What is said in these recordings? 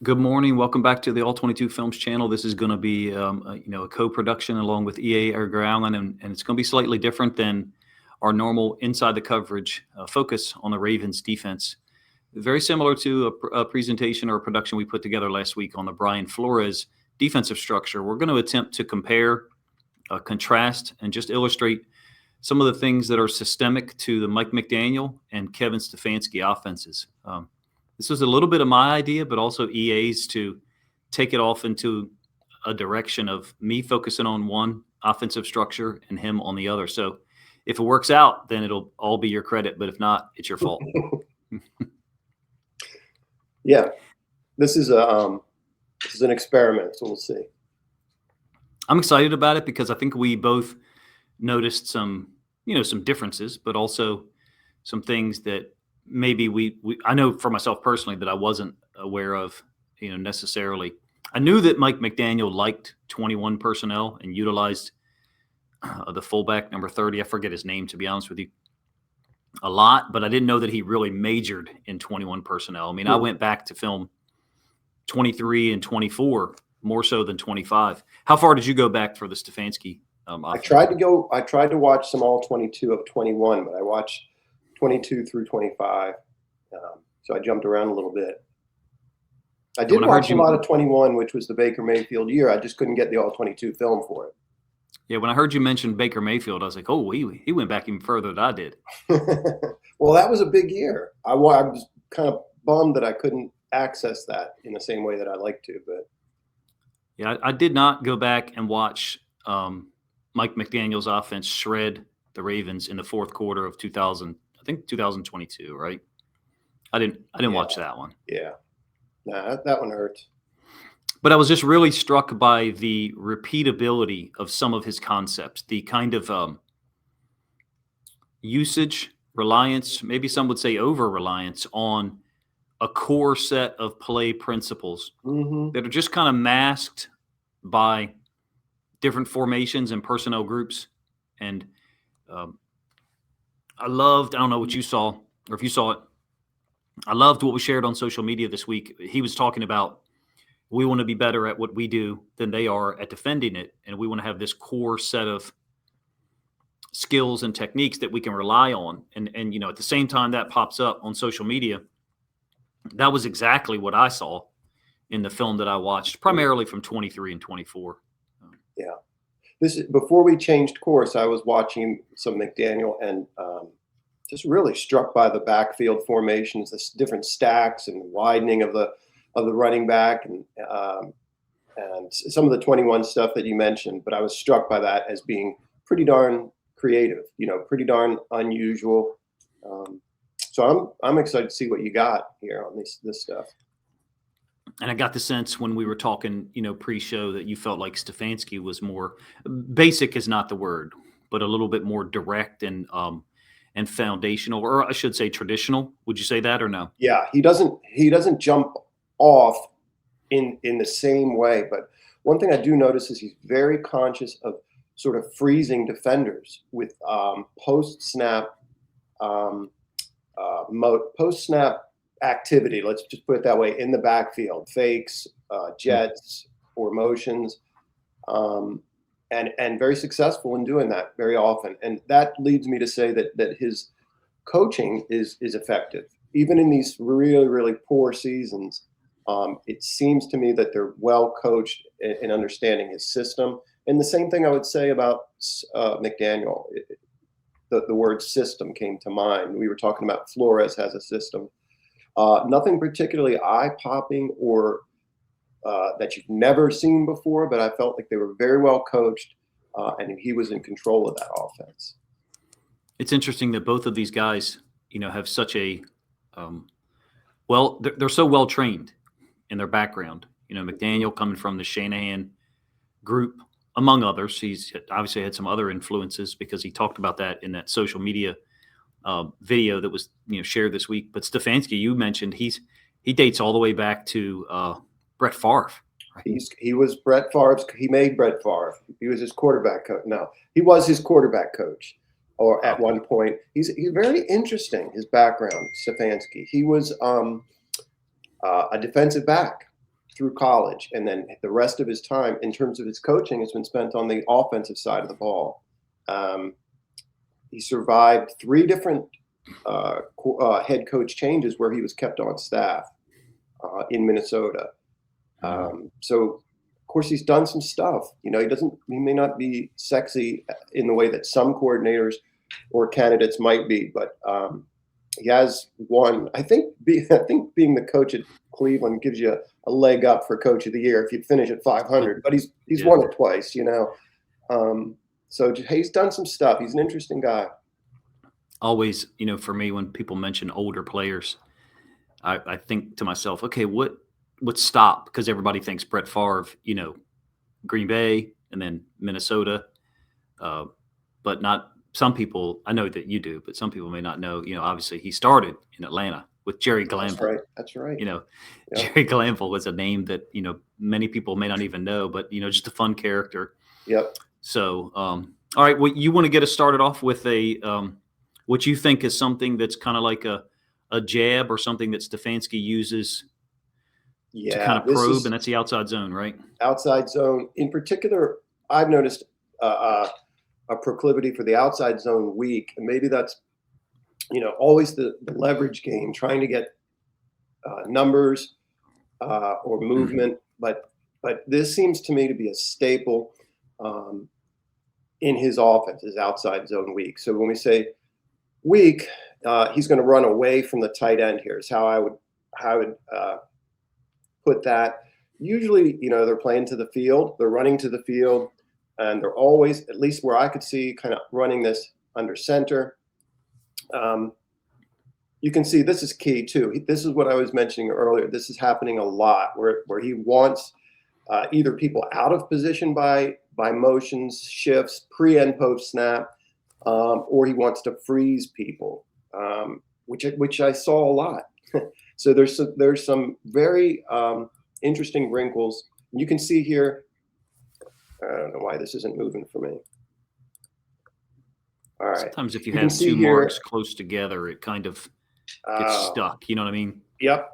Good morning. Welcome back to the All 22 Films channel. This is going to be, a co-production along with EA Edgar Allen, and it's going to be slightly different than our normal inside the coverage focus on the Ravens defense. Very similar to a presentation or a production we put together last week on the Brian Flores defensive structure. We're going to attempt to compare, contrast, and just illustrate some of the things that are systemic to the Mike McDaniel and Kevin Stefanski offenses. This was a little bit of my idea, but also EA's to take it off into a direction of me focusing on one offensive structure and him on the other. So if it works out, then it'll all be your credit. But if not, it's your fault. Yeah, this is an experiment, so we'll see. I'm excited about it because I think we both noticed some differences, but also some things that maybe I know for myself personally that I wasn't aware of, necessarily. I knew that Mike McDaniel liked 21 personnel and utilized the fullback number 30. I forget his name, to be honest with you, a lot, but I didn't know that he really majored in 21 personnel. I mean, I went back to film 23 and 24 more so than 25. How far did you go back for the Stefanski? I tried to watch some all 22 of 21, but I watched 22 through 25. So I jumped around a little bit. I did watch a lot of 21, which was the Baker Mayfield year. I just couldn't get the all 22 film for it. Yeah, when I heard you mention Baker Mayfield, I was like, oh, he went back even further than I did. Well, that was a big year. I was kind of bummed that I couldn't access that in the same way that I like to. But yeah, I did not go back and watch Mike McDaniel's offense shred the Ravens in the fourth quarter of 2022, right? I didn't watch that one. Yeah. Nah, that one hurt. But I was just really struck by the repeatability of some of his concepts, the kind of usage, reliance, maybe some would say over-reliance on a core set of play principles that are just kind of masked by different formations and personnel groups. And I don't know what you saw or if you saw it, I loved what we shared on social media this week. He was talking about we want to be better at what we do than they are at defending it. And we want to have this core set of skills and techniques that we can rely on. And at the same time that pops up on social media, that was exactly what I saw in the film that I watched, primarily from 23 and 24. Yeah. Before we changed course, I was watching some McDaniel and just really struck by the backfield formations, the different stacks and widening of the running back and some of the 21 stuff that you mentioned. But I was struck by that as being pretty darn creative, pretty darn unusual. So I'm excited to see what you got here on this stuff. And I got the sense when we were talking, pre-show that you felt like Stefanski was more basic is not the word, but a little bit more direct and foundational, or I should say traditional. Would you say that or no? Yeah, he doesn't jump off in the same way. But one thing I do notice is he's very conscious of sort of freezing defenders with post-snap activity. Let's just put it that way, in the backfield, fakes, jets, or motions, and very successful in doing that very often. And that leads me to say that his coaching is effective, even in these really, really poor seasons. It seems to me that they're well coached in understanding his system. And the same thing I would say about McDaniel. The word system came to mind. We were talking about Flores has a system. Nothing particularly eye-popping or that you've never seen before, but I felt like they were very well coached, and he was in control of that offense. It's interesting that both of these guys, have such a they're so well trained in their background. McDaniel coming from the Shanahan group, among others. He's obviously had some other influences because he talked about that in that social media video that was shared this week. But Stefanski, you mentioned he dates all the way back to Brett Favre. Right? He was Brett Favre's. He made Brett Favre. He was his quarterback coach. No, he was his quarterback coach, or at one point. He's very interesting. His background, Stefanski. He was a defensive back through college, and then the rest of his time in terms of his coaching has been spent on the offensive side of the ball. He survived 3 different head coach changes where he was kept on staff in Minnesota. So, of course, he's done some stuff. You know, he may not be sexy in the way that some coordinators or candidates might be, but he has won. I think being the coach at Cleveland gives you a leg up for Coach of the Year if you finish at 500. But he's won it twice, you know. So he's done some stuff. He's an interesting guy. Always, you know, for me, when people mention older players, I think to myself, okay, what stop? Because everybody thinks Brett Favre, you know, Green Bay and then Minnesota, but not some people. I know that you do, but some people may not know. You know, obviously he started in Atlanta with Jerry Glanville. That's right. You know, Jerry Glanville was a name that, you know, many people may not even know, but, you know, just a fun character. Yep. So, all right, well, you want to get us started off with what you think is something that's kind of like a jab or something that Stefanski uses to kind of probe, and that's the outside zone, right? Outside zone. In particular, I've noticed a proclivity for the outside zone weak, and maybe that's, you know, always the leverage game, trying to get numbers or movement. But this seems to me to be a staple in his offense, is outside zone weak. So when we say weak, he's going to run away from the tight end here is how I would put that. Usually, you know, they're playing to the field, they're running to the field, and they're always, at least where I could see, kind of running this under center. You can see this is key too. This is what I was mentioning earlier. This is happening a lot where he wants either people out of position by motions, shifts, pre and post snap, or he wants to freeze people, which I saw a lot. So there's some very interesting wrinkles. You can see here. I don't know why this isn't moving for me. All right. Sometimes if you have 2 marks close together, it kind of gets stuck. You know what I mean? Yep.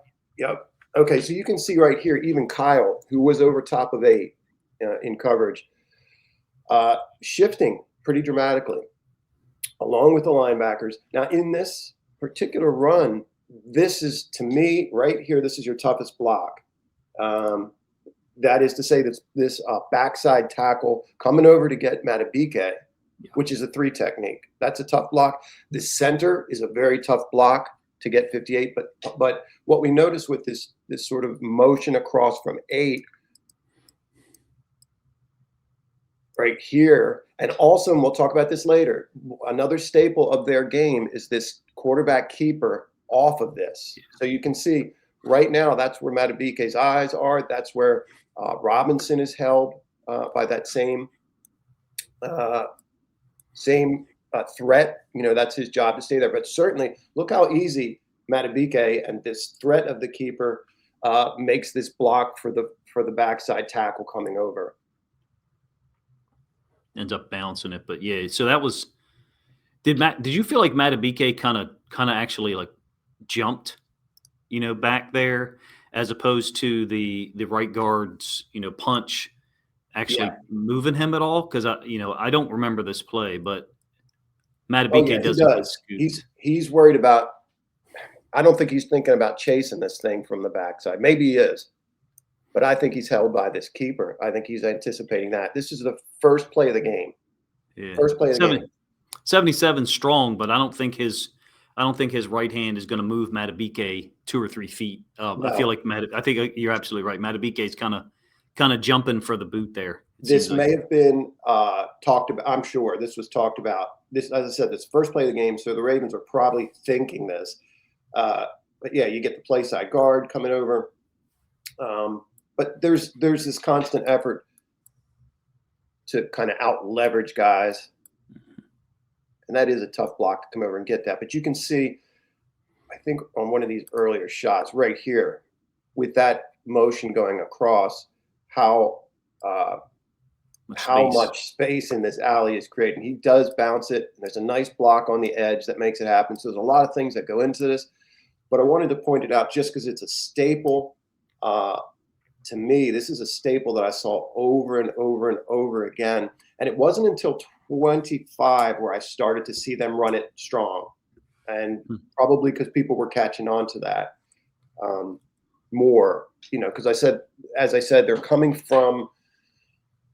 Okay, so you can see right here, even Kyle, who was over top of 8 in coverage, shifting pretty dramatically, along with the linebackers. Now, in this particular run, this is, to me, right here, this is your toughest block. That is to say, this backside tackle coming over to get Matabike, which is a 3 technique. That's a tough block. The center is a very tough block to get 58. But what we notice with this sort of motion across from 8 right here, and also, and we'll talk about this later, another staple of their game is this quarterback keeper off of this. So you can see right now that's where Matabike's eyes are. That's where Robinson is held by that same threat. You know, that's his job to stay there. But certainly, look how easy Matabike and this threat of the keeper makes this block for the backside tackle coming over. Ends up bouncing it, but yeah. So that was. Did you feel like Matabike kind of actually like jumped, you know, back there, as opposed to the right guard's, you know, punch actually moving him at all? Because I don't remember this play, but Matabike does. He's worried about. I don't think he's thinking about chasing this thing from the backside. Maybe he is, but I think he's held by this keeper. I think he's anticipating that. This is the first play of the game. Yeah. First play of the game. 77 strong, but I don't think his right hand is going to move Matabike 2 or 3 feet. No. I feel like I think you're absolutely right. Matabike's kind of jumping for the boot there. This may have been talked about. I'm sure this was talked about. This, as I said, this first play of the game. So the Ravens are probably thinking this. But yeah, you get the play side guard coming over. But there's this constant effort to kind of out leverage guys. And that is a tough block to come over and get that. But you can see, I think on one of these earlier shots right here, with that motion going across, how much space in this alley is creating. He does bounce it. And there's a nice block on the edge that makes it happen. So there's a lot of things that go into this. But I wanted to point it out just because it's a staple to me, this is a staple that I saw over and over and over again. And it wasn't until 25 where I started to see them run it strong. And Hmm. probably because people were catching on to that more, because as I said, they're coming to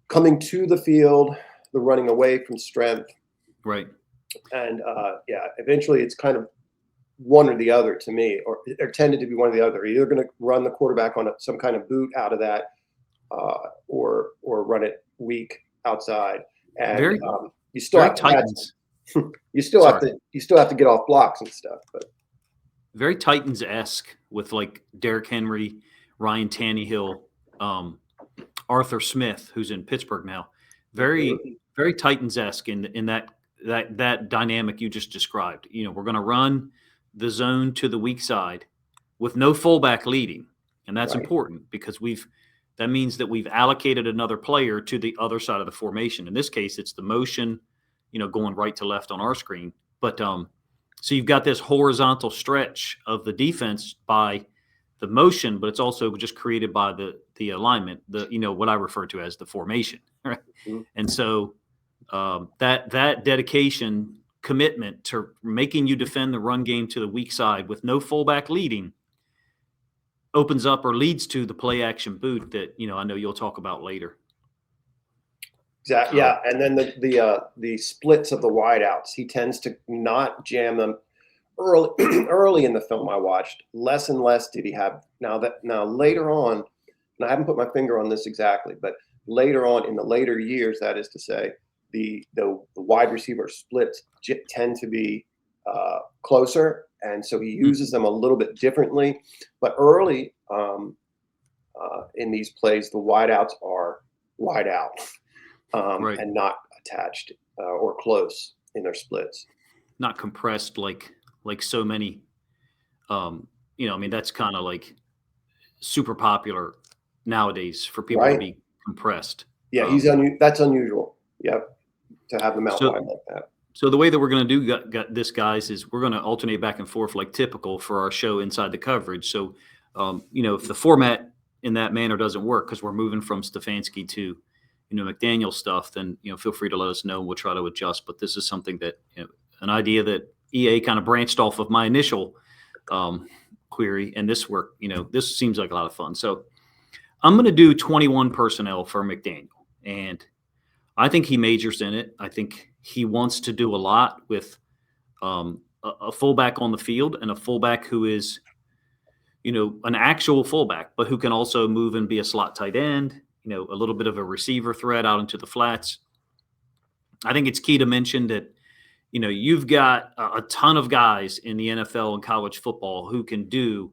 the field, they're running away from strength. Right. And yeah, eventually it's kind of one or the other to me, or tended to be one or the other. You're going to run the quarterback on some kind of boot out of that, or run it weak outside. And Very, you still very have to catch Titans. them. You still have to get off blocks and stuff. But Very Titans-esque with like Derrick Henry, Ryan Tannehill, Arthur Smith, who's in Pittsburgh now. Very, very Titans-esque in that dynamic you just described. We're going to run the zone to the weak side with no fullback leading, and that's right, important because that means that we've allocated another player to the other side of the formation. In this case, it's the motion, going right to left on our screen. But so you've got this horizontal stretch of the defense by the motion, but it's also just created by the alignment, what I refer to as the formation. Right? mm-hmm. And so that dedication, commitment to making you defend the run game to the weak side with no fullback leading opens up or leads to the play action boot that I know you'll talk about later. Exactly. Yeah, and then the splits of the wideouts. He tends to not jam them early. Early in the film I watched, less and less did he have. Now later on, and I haven't put my finger on this exactly, but later on in the later years, that is to say, the wide receiver splits tend to be closer, and so he uses them a little bit differently. But early in these plays, the wideouts are wide out. Right. And not attached or close in their splits. Not compressed like so many. That's kind of like super popular nowadays for people to be compressed. Yeah, that's unusual. Yep, to have them out wide like that. So the way that we're going to do this, guys, is we're going to alternate back and forth like typical for our show Inside the Coverage. So, if the format in that manner doesn't work because we're moving from Stefanski to McDaniel stuff, then feel free to let us know. We'll try to adjust. But this is something that an idea that EA kind of branched off of my initial query, and this work. This seems like a lot of fun. So I'm going to do 21 personnel for McDaniel, and I think he majors in it. I think he wants to do a lot with a fullback on the field and a fullback who is, an actual fullback, but who can also move and be a slot tight end. A little bit of a receiver threat out into the flats. I think it's key to mention that, you've got a ton of guys in the NFL and college football who can do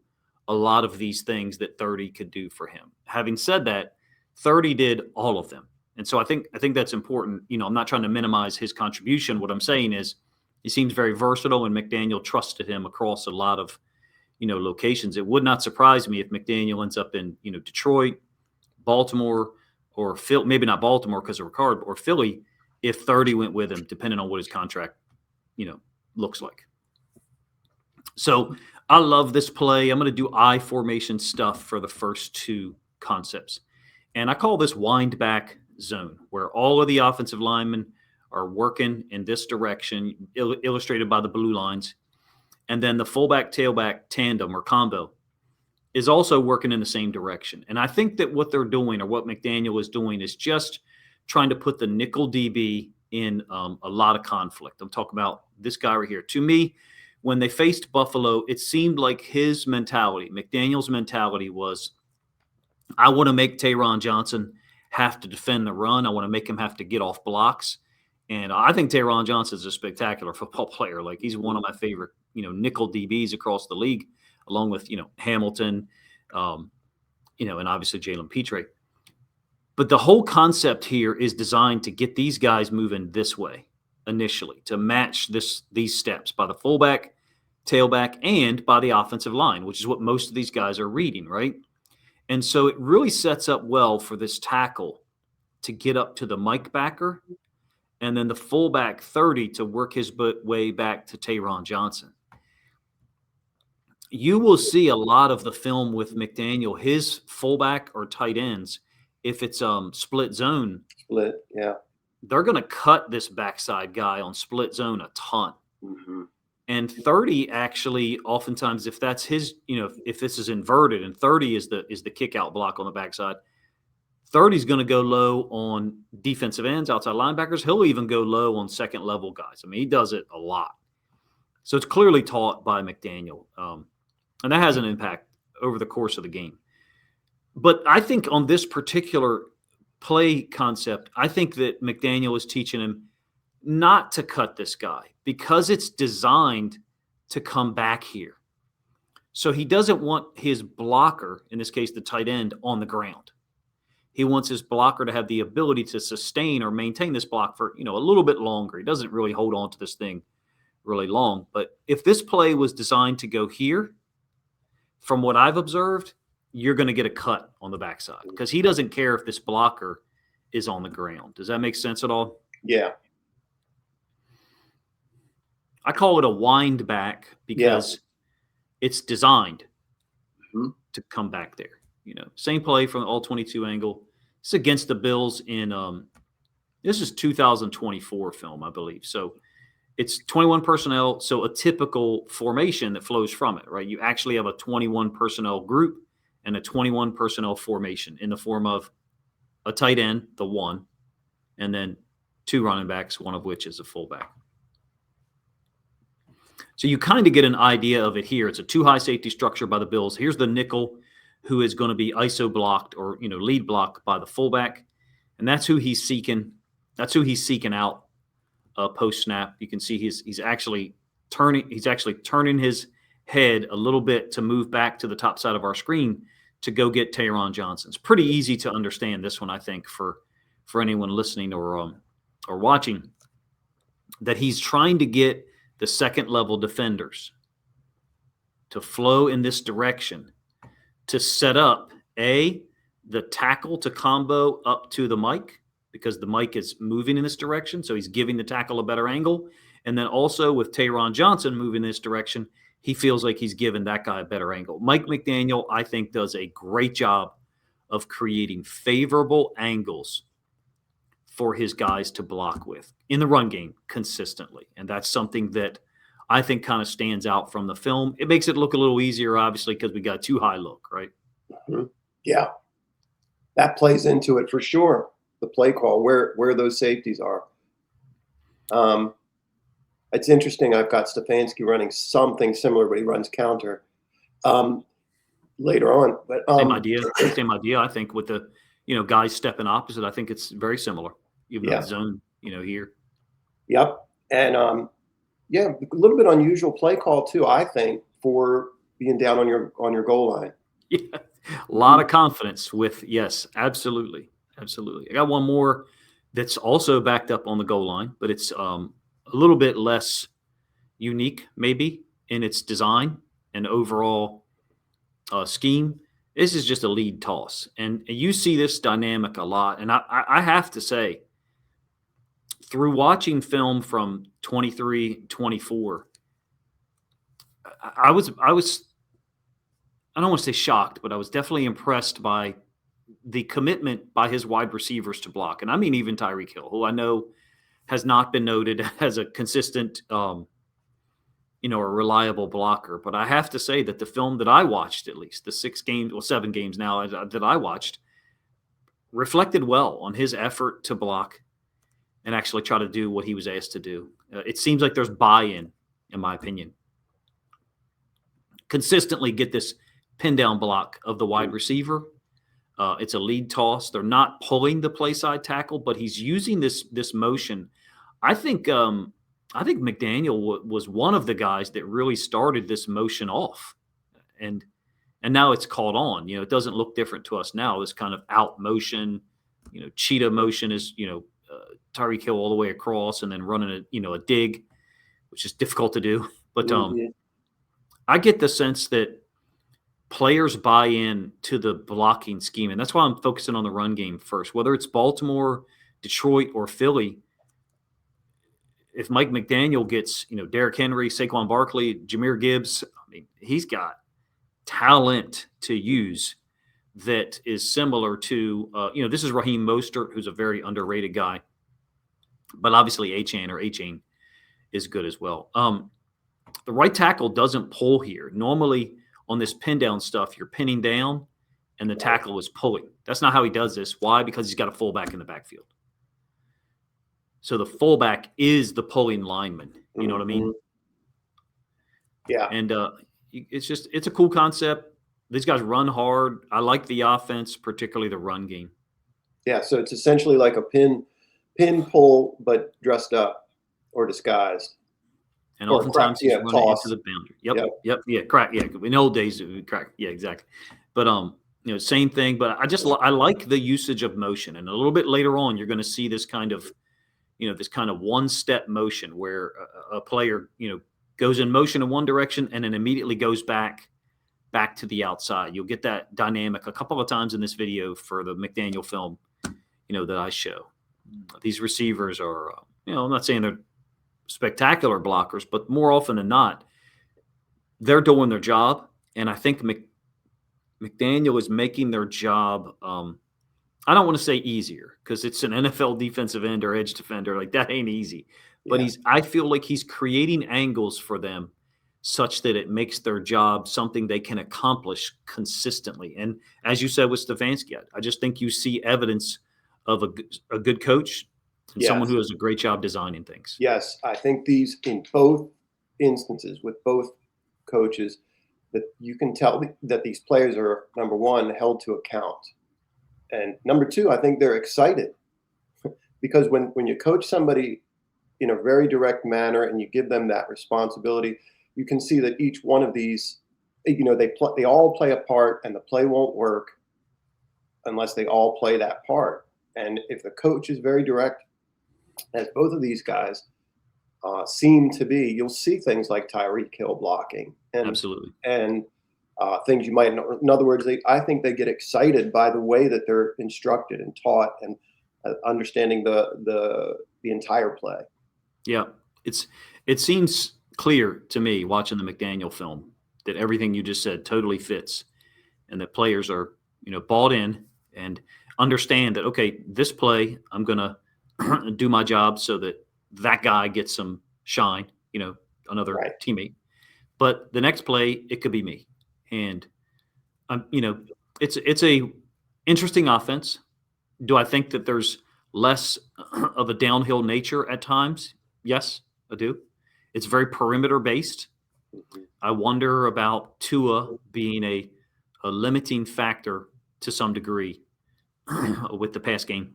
a lot of these things that 30 could do for him. Having said that, 30 did all of them. And so I think that's important. I'm not trying to minimize his contribution. What I'm saying is he seems very versatile, and McDaniel trusted him across a lot of, locations. It would not surprise me if McDaniel ends up in, Detroit, Baltimore, or Phil, maybe not Baltimore because of Ricard, or Philly, if 30 went with him, depending on what his contract, looks like. So I love this play. I'm going to do I formation stuff for the first two concepts. And I call this wind back zone, where all of the offensive linemen are working in this direction, illustrated by the blue lines. And then the fullback tailback tandem or combo is also working in the same direction. And I think that what they're doing, or what McDaniel is doing, is just trying to put the nickel DB in a lot of conflict. I'm talking about this guy right here. To me, when they faced Buffalo, it seemed like his mentality, McDaniel's mentality, was, I want to make Taron Johnson have to defend the run. I want to make him have to get off blocks. And I think Taron Johnson is a spectacular football player. Like, he's one of my favorite, nickel DBs across the league, along with, Hamilton, and obviously Jalen Petre. But the whole concept here is designed to get these guys moving this way initially, to match these steps by the fullback, tailback, and by the offensive line, which is what most of these guys are reading, right? And so it really sets up well for this tackle to get up to the Mike backer, and then the fullback 30 to work his way back to Taron Johnson. you will see a lot of the film with McDaniel, his fullback or tight ends, if it's split zone, Split, yeah. they're going to cut this backside guy on split zone a ton. Hmm. And 30 actually, oftentimes, if that's his, if this is inverted and 30 is the kick out block on the backside, 30 is going to go low on defensive ends, outside linebackers. He'll even go low on second level guys. I mean, he does it a lot. So it's clearly taught by McDaniel. And that has an impact over the course of the game. But I think on this particular play concept, I think that McDaniel is teaching him not to cut this guy because it's designed to come back here. So he doesn't want his blocker, in this case the tight end, on the ground. He wants his blocker to have the ability to sustain or maintain this block for, a little bit longer. He doesn't really hold on to this thing really long. But if this play was designed to go here, from what I've observed, you're going to get a cut on the backside because he doesn't care if this blocker is on the ground. Does that make sense at all? Yeah. I call it a wind back because it's designed to come back there. Same play from the all 22 angle. It's against the Bills in this is 2024 film, I believe. So it's 21 personnel, so a typical formation that flows from it, right? You actually have a 21 personnel group and a 21 personnel formation in the form of a tight end, the one, and then two running backs, one of which is a fullback. So you kind of get an idea of it here. It's a two high safety structure by the Bills. Here's the nickel who is going to be ISO blocked or, lead blocked by the fullback. And that's who he's seeking. That's who he's seeking out post snap. You can see he's actually turning his head a little bit to move back to the top side of our screen to go get Taron Johnson. It's pretty easy to understand this one, I think, for anyone listening or watching, that he's trying to get the second level defenders to flow in this direction to set up the tackle to combo up to the Mike, because the Mike is moving in this direction. So he's giving the tackle a better angle. And then also with Taron Johnson moving this direction, he feels like he's given that guy a better angle. Mike McDaniel, I think, does a great job of creating favorable angles for his guys to block with in the run game consistently. And that's something that I think kind of stands out from the film. It makes it look a little easier, obviously, because we got a too high look, right? Mm-hmm. Yeah. That plays into it for sure. The play call, where those safeties are. It's interesting. I've got Stefanski running something similar, but he runs counter later on. But same idea. I think with the guys stepping opposite, I think it's very similar. Even though the zone, here. Yep, and a little bit unusual play call too. I think for being down on your goal line. Yeah, a lot of confidence with absolutely. I got one more that's also backed up on the goal line, but it's a little bit less unique maybe in its design and overall scheme. This is just a lead toss. And you see this dynamic a lot. And I have to say, through watching film from 23, 24, I don't want to say shocked, but I was definitely impressed by the commitment by his wide receivers to block. And I mean, even Tyreek Hill, who I know has not been noted as a consistent, a reliable blocker. But I have to say that the film that I watched, at least the 7 games now that I watched, reflected well on his effort to block and actually try to do what he was asked to do. It seems like there's buy-in my opinion. Consistently get this pin down block of the wide receiver. It's a lead toss. They're not pulling the play side tackle, but he's using this motion. I think McDaniel was one of the guys that really started this motion off, and now it's caught on. It doesn't look different to us now. This kind of out motion, cheetah motion is Tyreek Hill all the way across and then running a dig, which is difficult to do. But I get the sense that players buy in to the blocking scheme, and that's why I'm focusing on the run game first. Whether it's Baltimore, Detroit, or Philly, if Mike McDaniel gets Derrick Henry, Saquon Barkley, Jahmyr Gibbs I mean, he's got talent to use that is similar to, this is Raheem Mostert, who's a very underrated guy, but obviously Achane is good as well. The right tackle doesn't pull here. Normally on this pin down stuff, you're pinning down and the tackle is pulling. That's not how he does this. Why? Because he's got a fullback in the backfield. So the fullback is the pulling lineman. You know what I mean? Yeah. And it's a cool concept. These guys run hard. I like the offense, particularly the run game. Yeah. So it's essentially like a pin pull, but dressed up or disguised. And oftentimes he's running into the boundary. Yep. Yeah. Crack. Yeah. In old days, it would crack. Yeah, exactly. But same thing. But I like the usage of motion. And a little bit later on, you're going to see this kind of, this kind of one-step motion where a player, goes in motion in one direction and then immediately goes back to the outside. You'll get that dynamic a couple of times in this video for the McDaniel film, that I show. These receivers are, I'm not saying they're spectacular blockers, but more often than not, they're doing their job. And I think McDaniel is making their job, I don't want to say easier because it's an NFL defensive end or edge defender. Like that ain't easy. But I feel like he's creating angles for them such that it makes their job something they can accomplish consistently. And as you said with Stefanski, I just think you see evidence of a good coach and someone who does a great job designing things. Yes, I think these, in both instances with both coaches, that you can tell that these players are, number one, held to account. And number two, I think they're excited because when you coach somebody in a very direct manner and you give them that responsibility, you can see that each one of these, they all play a part, and the play won't work unless they all play that part. And if the coach is very direct, as both of these guys seem to be, you'll see things like Tyreek Hill blocking and absolutely, and things you might know. In other words, I think they get excited by the way that they're instructed and taught and understanding the entire play. Yeah, it seems clear to me watching the McDaniel film that everything you just said totally fits, and that players are bought in and understand that, okay, this play I'm gonna do my job so that guy gets some shine, another teammate. But the next play, it could be me. And, it's a interesting offense. Do I think that there's less of a downhill nature at times? Yes, I do. It's very perimeter based. I wonder about Tua being a limiting factor to some degree with the pass game.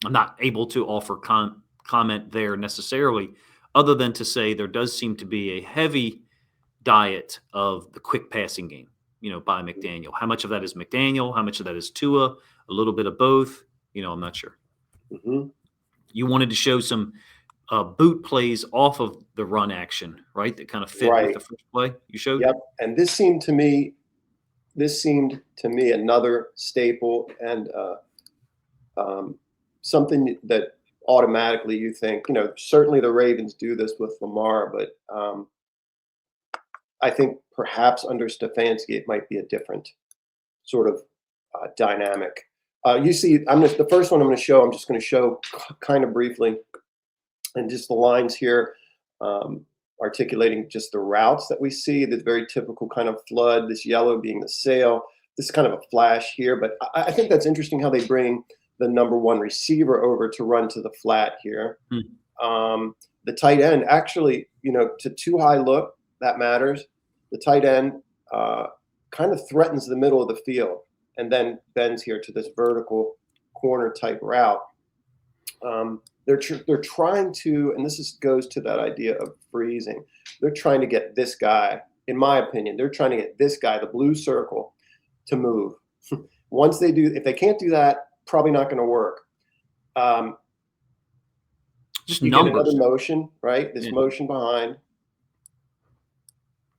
I'm not able to offer comment there necessarily, other than to say there does seem to be a heavy diet of the quick passing game, by McDaniel. How much of that is McDaniel? How much of that is Tua? A little bit of both. I'm not sure. You wanted to show some boot plays off of the run action, right? That kind of fit with the first play you showed. Yep. And this seemed to me another staple and something that automatically you think, certainly the Ravens do this with Lamar, but I think perhaps under Stefanski it might be a different sort of dynamic. You see, the first one I'm just going to show kind of briefly, and just the lines here, articulating just the routes that we see. The very typical kind of flood. This yellow being the sail. This is kind of a flash here, but I think that's interesting how they bring the number one receiver over to run to the flat here. The tight end actually, to too high look, that matters. The tight end kind of threatens the middle of the field and then bends here to this vertical corner type route. They're trying to, and goes to that idea of freezing. They're trying to get this guy, in my opinion, they're trying to get this guy, the blue circle, to move. Once they do, if they can't do that, probably not going to work. Just you numbers. Get another motion, right? This motion behind.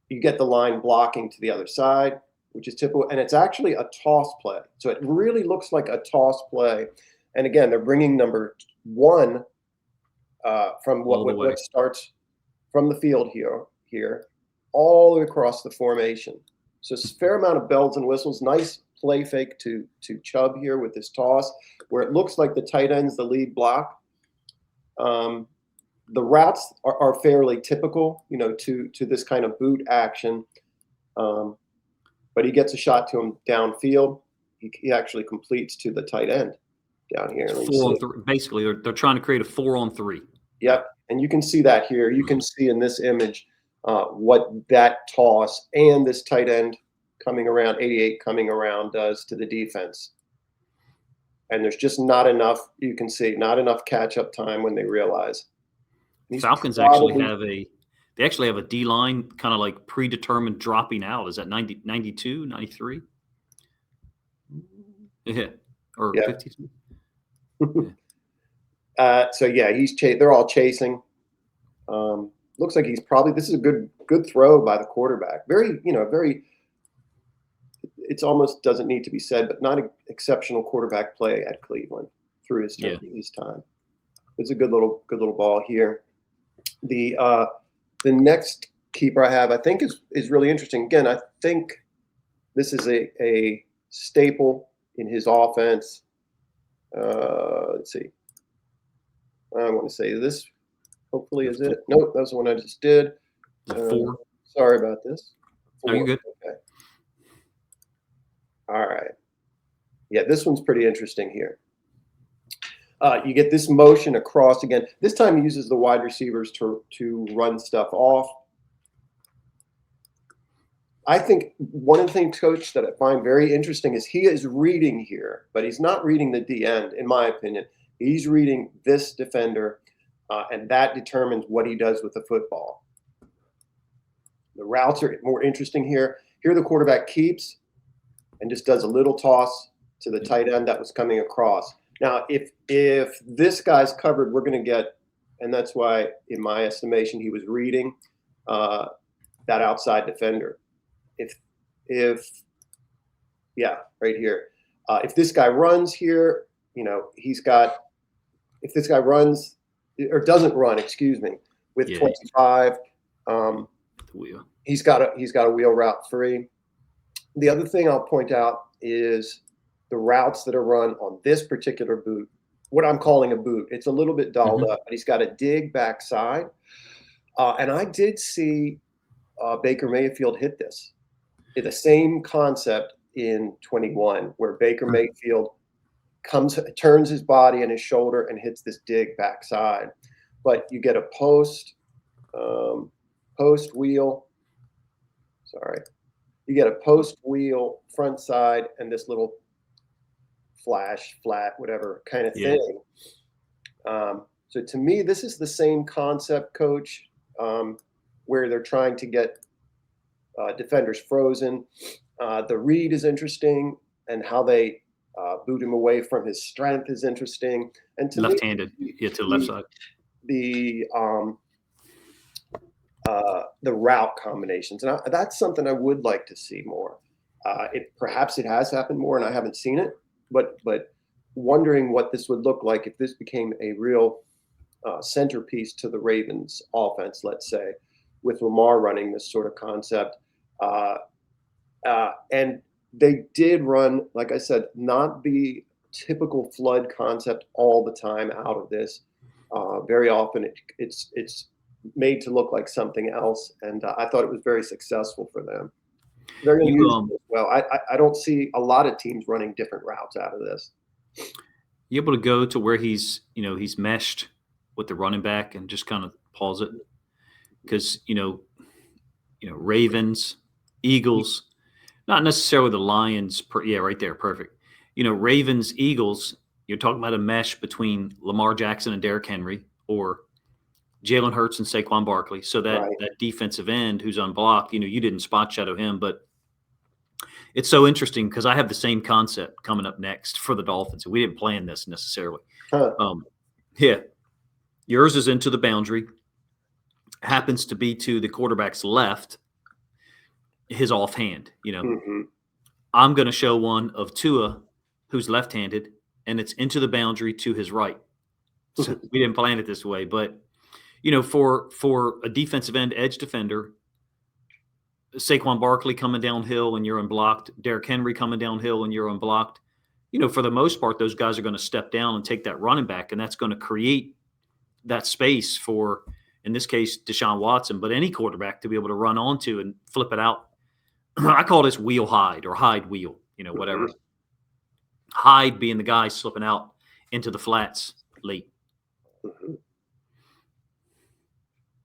You get the line blocking to the other side, which is typical, and it's actually a toss play. So it really looks like a toss play. And again, they're bringing number one from what starts from the field here. all the way across the formation. So it's a fair amount of bells and whistles. Nice play fake to Chubb here with this toss, where it looks like the tight end's the lead block. The routes are fairly typical, to this kind of boot action. But he gets a shot to him downfield. He actually completes to the tight end down here. 4-on-3. Basically, they're trying to create a 4-on-3. Yep, and you can see that here. You can see in this image what that toss and this tight end coming around, 88 coming around, does to the defense. And there's just not enough, you can see, not enough catch-up time when they realize. Falcons actually have a D-line kind of like predetermined dropping out. Is that 92, 93? Yeah. Or 52? So yeah, they're all chasing. Looks like this is a good throw by the quarterback. Very, it almost doesn't need to be said, but not an exceptional quarterback play at Cleveland through his time. It's a good little ball here. The next keeper I have, I think is really interesting. Again, I think this is a staple in his offense. Let's see. I want to say this. Hopefully, is it? Nope, that's the one I just did. 4. Sorry about this. 4. No, you're good. Okay. All right. Yeah, this one's pretty interesting here. You get this motion across again. This time he uses the wide receivers to run stuff off. I think one of the things, Coach, that I find very interesting is he is reading here, but he's not reading the D end, in my opinion. He's reading this defender, and that determines what he does with the football. The routes are more interesting here. Here the quarterback keeps and just does a little toss to the tight end that was coming across. Now, if this guy's covered, we're going to get, and that's why, in my estimation, he was reading that outside defender. Right here. If this guy runs here, if this guy runs or doesn't run, with 25, he's got a wheel route free. The other thing I'll point out is the routes that are run on this particular boot, what I'm calling a boot. It's a little bit dolled up, but he's got a dig backside. And I did see Baker Mayfield hit this. The same concept in 21, where Baker Mayfield turns his body and his shoulder and hits this dig backside. But you get a post wheel. You get a post wheel front side and this little flat, whatever kind of thing. So to me, this is the same concept, Coach, where they're trying to get defenders frozen. The read is interesting, and how they boot him away from his strength is interesting. And to left-handed, to the left side. The route combinations, and that's something I would like to see more. Perhaps it has happened more, and I haven't seen it. But wondering what this would look like if this became a real centerpiece to the Ravens offense, let's say, with Lamar running this sort of concept. And they did run, like I said, not the typical flood concept all the time out of this. Very often it's made to look like something else, and I thought it was very successful for them. Very unusual as well. I don't see a lot of teams running different routes out of this. You able to go to where he's meshed with the running back and just kind of pause it? Because Ravens, Eagles, not necessarily the Lions. Right there, perfect. Ravens, Eagles. You're talking about a mesh between Lamar Jackson and Derrick Henry, or Jalen Hurts and Saquon Barkley. So that defensive end who's unblocked, you didn't spot shadow him, but it's so interesting because I have the same concept coming up next for the Dolphins. We didn't plan this necessarily. Yours is into the boundary, happens to be to the quarterback's left, his offhand. I'm going to show one of Tua, who's left-handed, and it's into the boundary to his right. So we didn't plan it this way, but for a defensive end edge defender, Saquon Barkley coming downhill and you're unblocked, Derrick Henry coming downhill and you're unblocked, for the most part, those guys are going to step down and take that running back, and that's going to create that space for, in this case, Deshaun Watson, but any quarterback to be able to run onto and flip it out. I call this wheel hide or hide wheel, whatever. Mhm. Hide being the guy slipping out into the flats late. Mhm.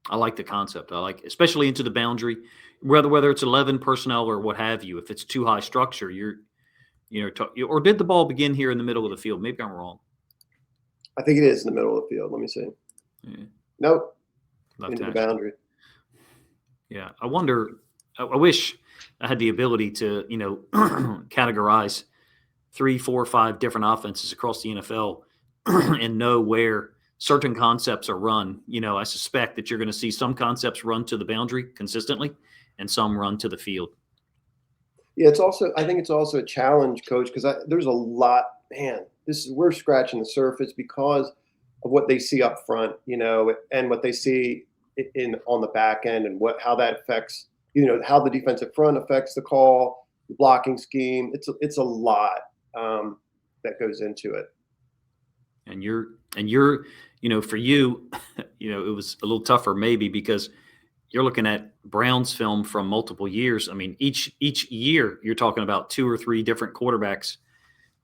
I like the concept. I like, especially into the boundary, whether it's 11 personnel or what have you. If it's too high structure, or did the ball begin here in the middle of the field? Maybe I'm wrong. I think it is in the middle of the field. Let me see. Yeah. Nope. Left Into the hash. boundary. Yeah. I wonder, I wish I had the ability to, categorize 3, 4, 5 different offenses across the NFL and know where certain concepts are run. I suspect that you're going to see some concepts run to the boundary consistently and some run to the field. Yeah, I think it's also a challenge, Coach, because there's a lot, man. We're scratching the surface because of what they see up front, and what they see on the back end, and how that affects, how the defensive front affects the call, the blocking scheme. It's a lot that goes into it. And you're, for you, it was a little tougher maybe because you're looking at Brown's film from multiple years. I mean, each year you're talking about 2 or 3 different quarterbacks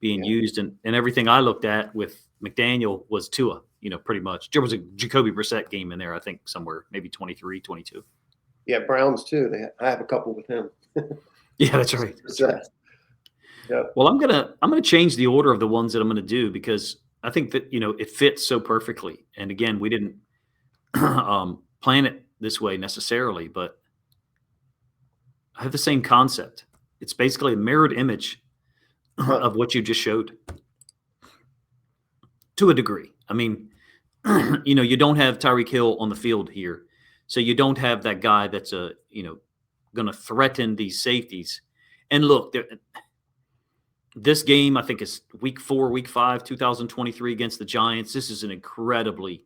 being used, and everything I looked at with McDaniel was Tua, pretty much. There was a Jacoby Brissett game in there, I think, somewhere, maybe 23, 22. Yeah, Browns too. I have a couple with him. Yeah, that's right. That's right. Yeah. Well, I'm gonna change the order of the ones that I'm gonna do because I think that it fits so perfectly. And again, we didn't plan it this way necessarily, but I have the same concept. It's basically a mirrored image of what you just showed to a degree. I mean, you don't have Tyreek Hill on the field here, so you don't have that guy that's going to threaten these safeties. And look, this game I think is week 5, 2023 against the Giants. This is an incredibly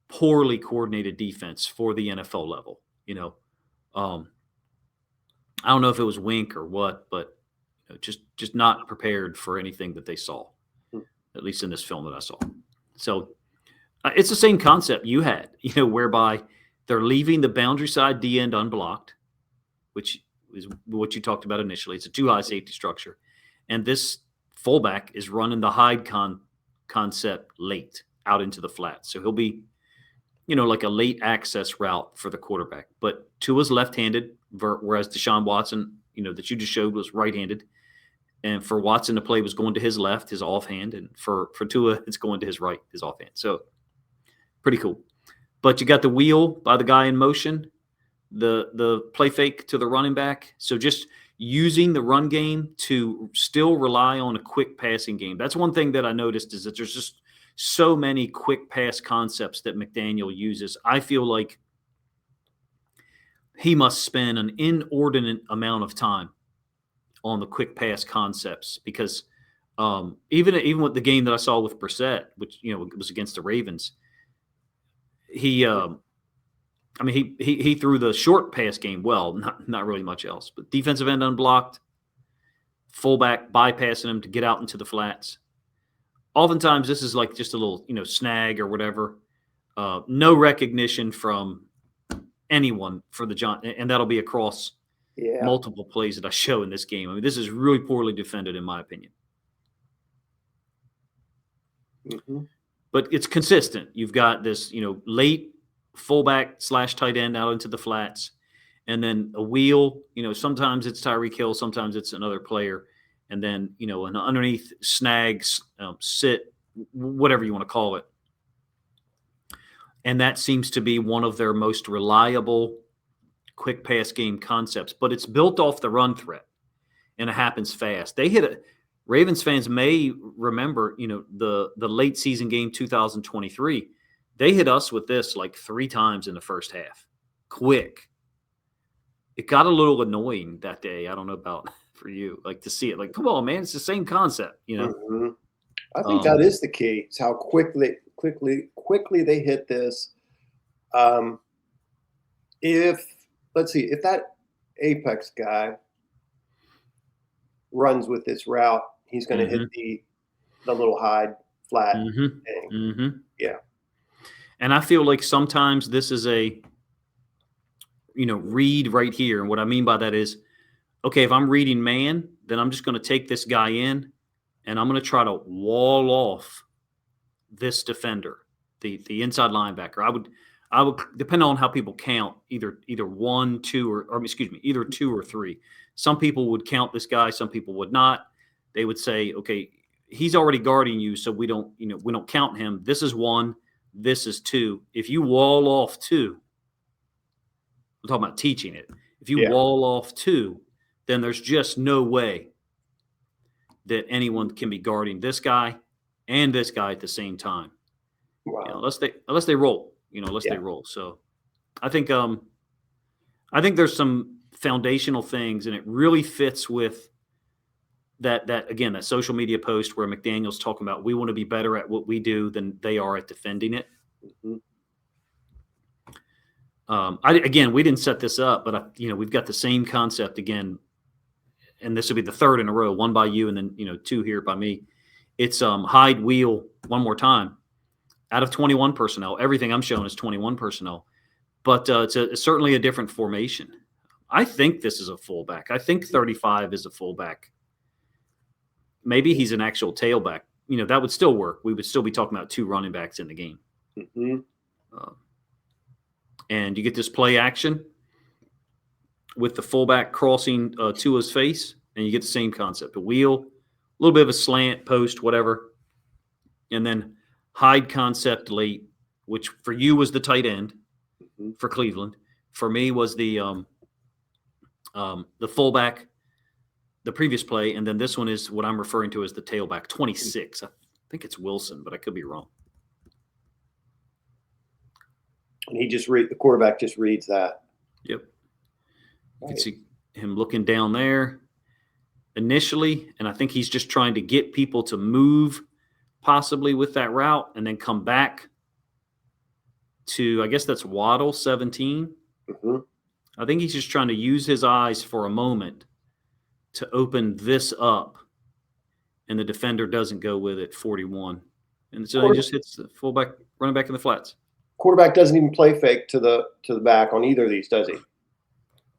poorly coordinated defense for the NFL level. I don't know if it was wink or what, but just not prepared for anything that they saw, at least in this film that I saw. So it's the same concept you had, whereby they're leaving the boundary side D end unblocked, which is what you talked about initially. It's a too high safety structure. And this fullback is running the hide concept late out into the flat. So he'll be, like a late access route for the quarterback. But Tua's left-handed, whereas Deshaun Watson, that you just showed was right-handed. And for Watson, the play was going to his left, his offhand. And for Tua, it's going to his right, his offhand. So pretty cool. But you got the wheel by the guy in motion, the play fake to the running back. So just using the run game to still rely on a quick passing game. That's one thing that I noticed is that there's just so many quick pass concepts that McDaniel uses. I feel like he must spend an inordinate amount of time on the quick pass concepts because even with the game that I saw with Brissett, which was against the Ravens, he threw the short pass game well, not really much else, but defensive end unblocked, fullback bypassing him to get out into the flats. Oftentimes this is like just a little, snag or whatever. No recognition from anyone for the John, and that'll be across multiple plays that I show in this game. I mean, this is really poorly defended in my opinion. Mm-hmm. But it's consistent. You've got this, late fullback / tight end out into the flats, and then a wheel. Sometimes it's Tyreek Hill, sometimes it's another player, and then an underneath snags, sit, whatever you want to call it. And that seems to be one of their most reliable quick pass game concepts. But it's built off the run threat, and it happens fast. They hit it. Ravens fans may remember, the late season game 2023. They hit us with this like 3 times in the first half. Quick. It got a little annoying that day. I don't know about for you, like to see it. Like, come on, man, it's the same concept, Mm-hmm. I think that is the key. It's how quickly they hit this. If apex guy runs with this route, he's going to hit the little hide flat thing. Yeah. And I feel like sometimes this is a, read right here. And what I mean by that is, okay, if I'm reading man, then I'm just going to take this guy in and I'm going to try to wall off this defender, the inside linebacker. I would depend on how people count, either one, two, or excuse me, either two or three. Some people would count this guy, some people would not. They would say, okay, he's already guarding you, so we don't count him. This is one, this is two. If you wall off two, we're talking about teaching it. If you wall off two, then there's just no way that anyone can be guarding this guy and this guy at the same time. Wow. Unless they roll, they roll. So I think there's some foundational things, and it really fits with that again, that social media post where McDaniel's talking about we want to be better at what we do than they are at defending it. Again, we didn't set this up, but we've got the same concept again, and this will be the third in a row, one by you and then two here by me. It's hide wheel one more time out of 21 personnel. Everything I'm showing is 21 personnel, but it's certainly a different formation. I think this is a fullback. I think 35 is a fullback. Maybe he's an actual tailback. That would still work. We would still be talking about two running backs in the game. And you get this play action with the fullback crossing Tua's face, and you get the same concept. A wheel, a little bit of a slant, post, whatever. And then hide concept late, which for you was the tight end for Cleveland. For me was the fullback, the previous play, and then this one is what I'm referring to as the tailback, 26. I think it's Wilson, but I could be wrong. And the quarterback just reads that. Yep. You can see him looking down there initially, and I think he's just trying to get people to move possibly with that route and then come back to, I guess that's Waddle, 17. I think he's just trying to use his eyes for a moment to open this up, and the defender doesn't go with it, 41. And so he just hits the fullback, running back in the flats. Quarterback doesn't even play fake to the back on either of these, does he?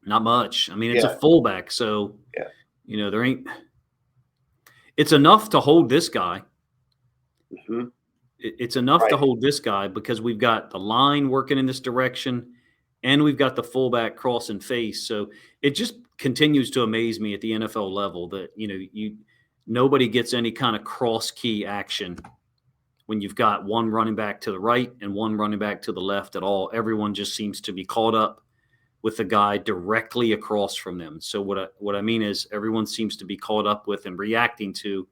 Not much. I mean, it's a fullback, so there ain't. It's enough to hold this guy. It's enough to hold this guy because we've got the line working in this direction, and we've got the fullback cross and face. So it just continues to amaze me at the NFL level that nobody gets any kind of cross key action when you've got one running back to the right and one running back to the left at all. Everyone just seems to be caught up with the guy directly across from them. So what I mean is everyone seems to be caught up with and reacting to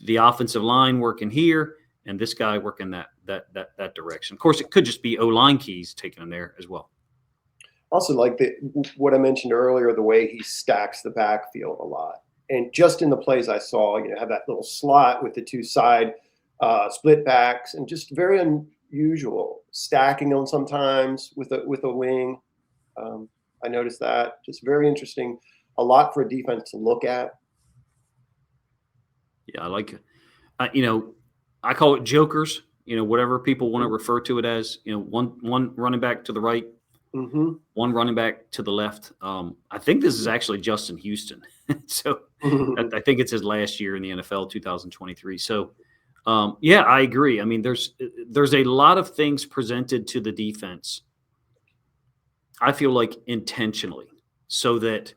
the offensive line working here and this guy working that direction. Of course, it could just be O-line keys taking them there as well. Also, like what I mentioned earlier, the way he stacks the backfield a lot. And just in the plays I saw, have that little slot with the two side split backs, and just very unusual stacking them sometimes with a wing. I noticed that, just very interesting. A lot for a defense to look at. Yeah, I like it. I call it jokers. Whatever people want to refer to it as. One running back to the right, one running back to the left. I think this is actually Justin Houston. So I think it's his last year in the NFL, 2023. So. I agree. I mean, there's a lot of things presented to the defense, I feel like intentionally, so that,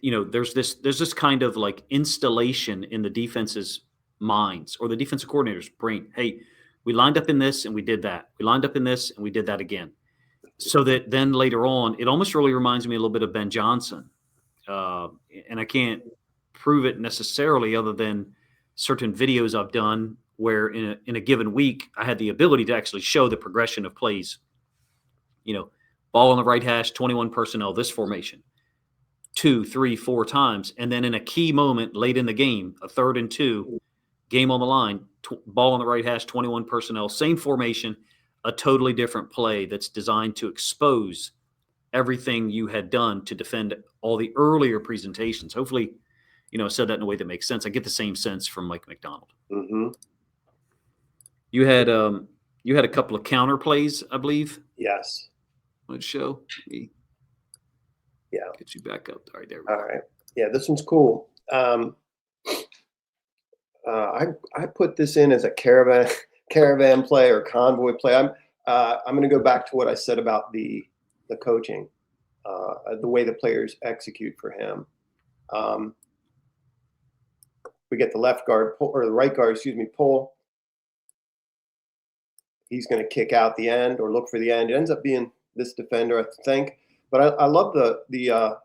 there's this kind of like installation in the defense's minds or the defensive coordinator's brain. Hey, we lined up in this and we did that. We lined up in this and we did that again. So that then later on, it almost really reminds me a little bit of Ben Johnson. And I can't prove it necessarily other than certain videos I've done where in a given week, I had the ability to actually show the progression of plays. Ball on the right hash, 21 personnel, this formation, 2, 3, 4 times. And then in a key moment late in the game, a 3rd and 2, game on the line, ball on the right hash, 21 personnel, same formation, a totally different play that's designed to expose everything you had done to defend all the earlier presentations. Hopefully, I said that in a way that makes sense. I get the same sense from Mike McDonald. Mm-hmm. You had a couple of counter plays, I believe. Yes. Let's show me. Yeah. Get you back up. All right, there we go. All right. Yeah, this one's cool. I put this in as a caravan play or convoy play. I'm going to go back to what I said about the coaching, the way the players execute for him. We get the left guard pull, or the right guard, pull. He's going to kick out the end or look for the end. It ends up being this defender, I think. But I love the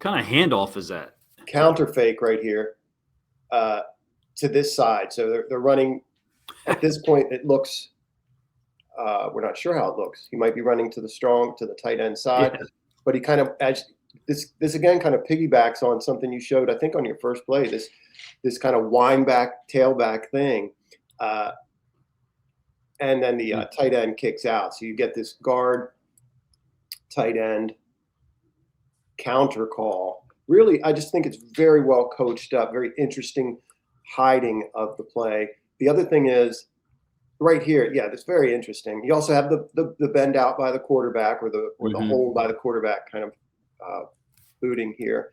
kind of handoff is that counter fake right here to this side. So they're running. At this point, it looks. We're not sure how it looks. He might be running to the tight end side, but he kind of this again kind of piggybacks on something you showed, I think, on your first play. This kind of wind back, tailback thing, and then the tight end kicks out. So you get this guard, tight end counter call. Really, I just think it's very well coached up, very interesting hiding of the play. The other thing is right here, that's very interesting. You also have the bend out by the quarterback or the hold by the quarterback kind of booting here.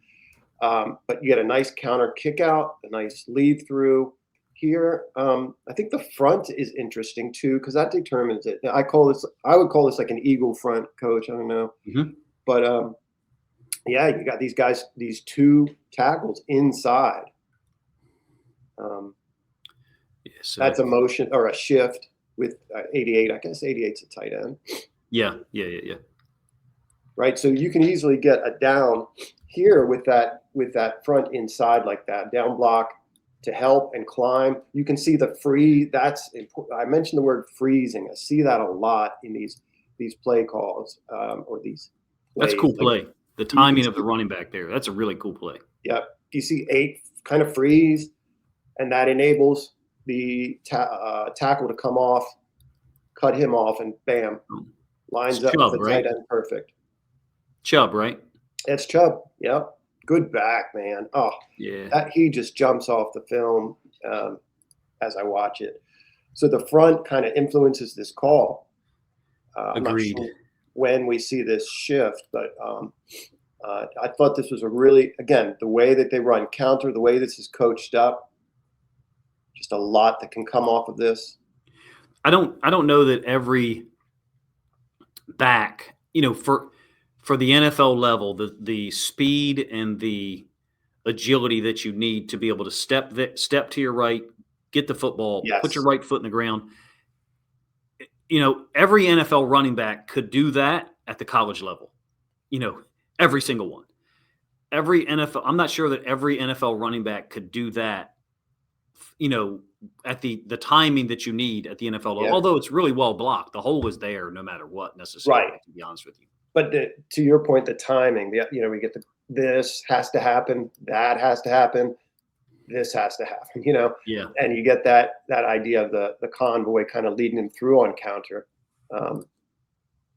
But you get a nice counter kick out, a nice lead through here. I think the front is interesting too, because that determines it. I would call this like an eagle front, coach. I don't know. But you got these guys, these two tackles inside. So that's a motion or a shift with 88. I guess 88's a tight end. Yeah. Right. So you can easily get a down here with that front inside like that down block to help and climb. You can see the free. That's important. I mentioned the word freezing. I see that a lot in these play calls or these. That's a cool play. The timing of the running back there. That's a really cool play. Yep. You see 8 kind of freeze, and that enables the tackle to come off, cut him off, and bam, lines up with the tight end perfect. Chubb, right? It's Chubb. Yep. Good back, man. Oh, yeah. That he just jumps off the film as I watch it. So the front kind of influences this call. I'm Agreed. not sure when we see this shift, but I thought this was a really, again, the way that they run counter, the way this is coached up, just a lot that can come off of this. I don't know that every back, for the NFL level, the speed and the agility that you need to be able to step to your right, get the football, put your right foot in the ground. Every NFL running back could do that at the college level. Every single one. Every NFL, I'm not sure that every NFL running back could do that, at the timing that you need at the NFL level. Although it's really well blocked. The hole is there no matter what necessarily, to be honest with you. But to your point, the timing, we get this has to happen, that has to happen, this has to happen, and you get that idea of the convoy kind of leading him through on counter.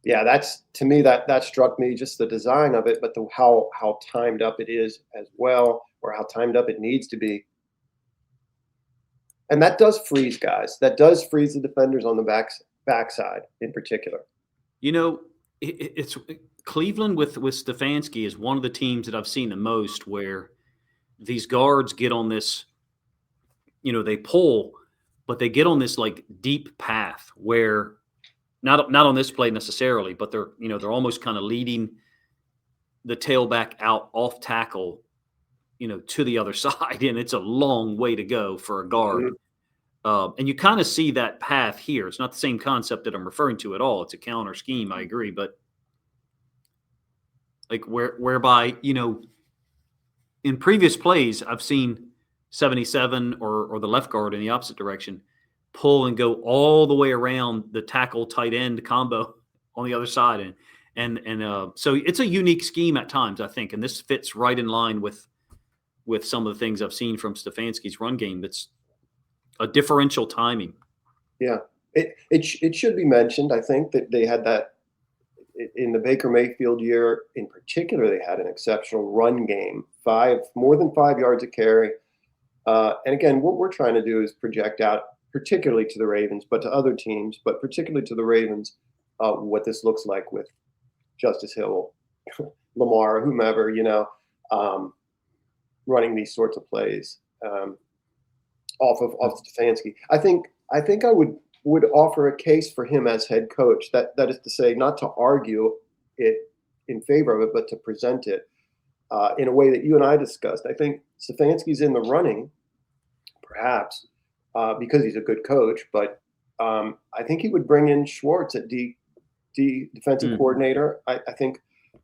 That's, to me, that struck me, just the design of it, but how timed up it is as well, or how timed up it needs to be. And that does freeze guys. That does freeze the defenders on the backside in particular. It's Cleveland with Stefanski is one of the teams that I've seen the most where these guards get on this, they pull, but they get on this like deep path where not on this play necessarily, but they're almost kind of leading the tailback out off tackle, to the other side. And it's a long way to go for a guard. And you kind of see that path here. It's not the same concept that I'm referring to at all. It's a counter scheme. I agree. But like whereby, in previous plays, I've seen 77 or the left guard in the opposite direction pull and go all the way around the tackle tight end combo on the other side. And so it's a unique scheme at times, I think. And this fits right in line with some of the things I've seen from Stefanski's run game. It's a differential timing. Yeah, it should be mentioned, I think, that they had that in the Baker Mayfield year in particular, they had an exceptional run game, more than 5 yards a carry. And again, what we're trying to do is project out, particularly to the Ravens, but to other teams, but particularly to the Ravens, what this looks like with Justice Hill, Lamar, whomever, running these sorts of plays off Stefanski. I think I would offer a case for him as head coach. That is to say, not to argue it in favor of it, but to present it in a way that you and I discussed. I think Stefanski's in the running, perhaps because he's a good coach, but I think he would bring in Schwartz at defensive coordinator. I think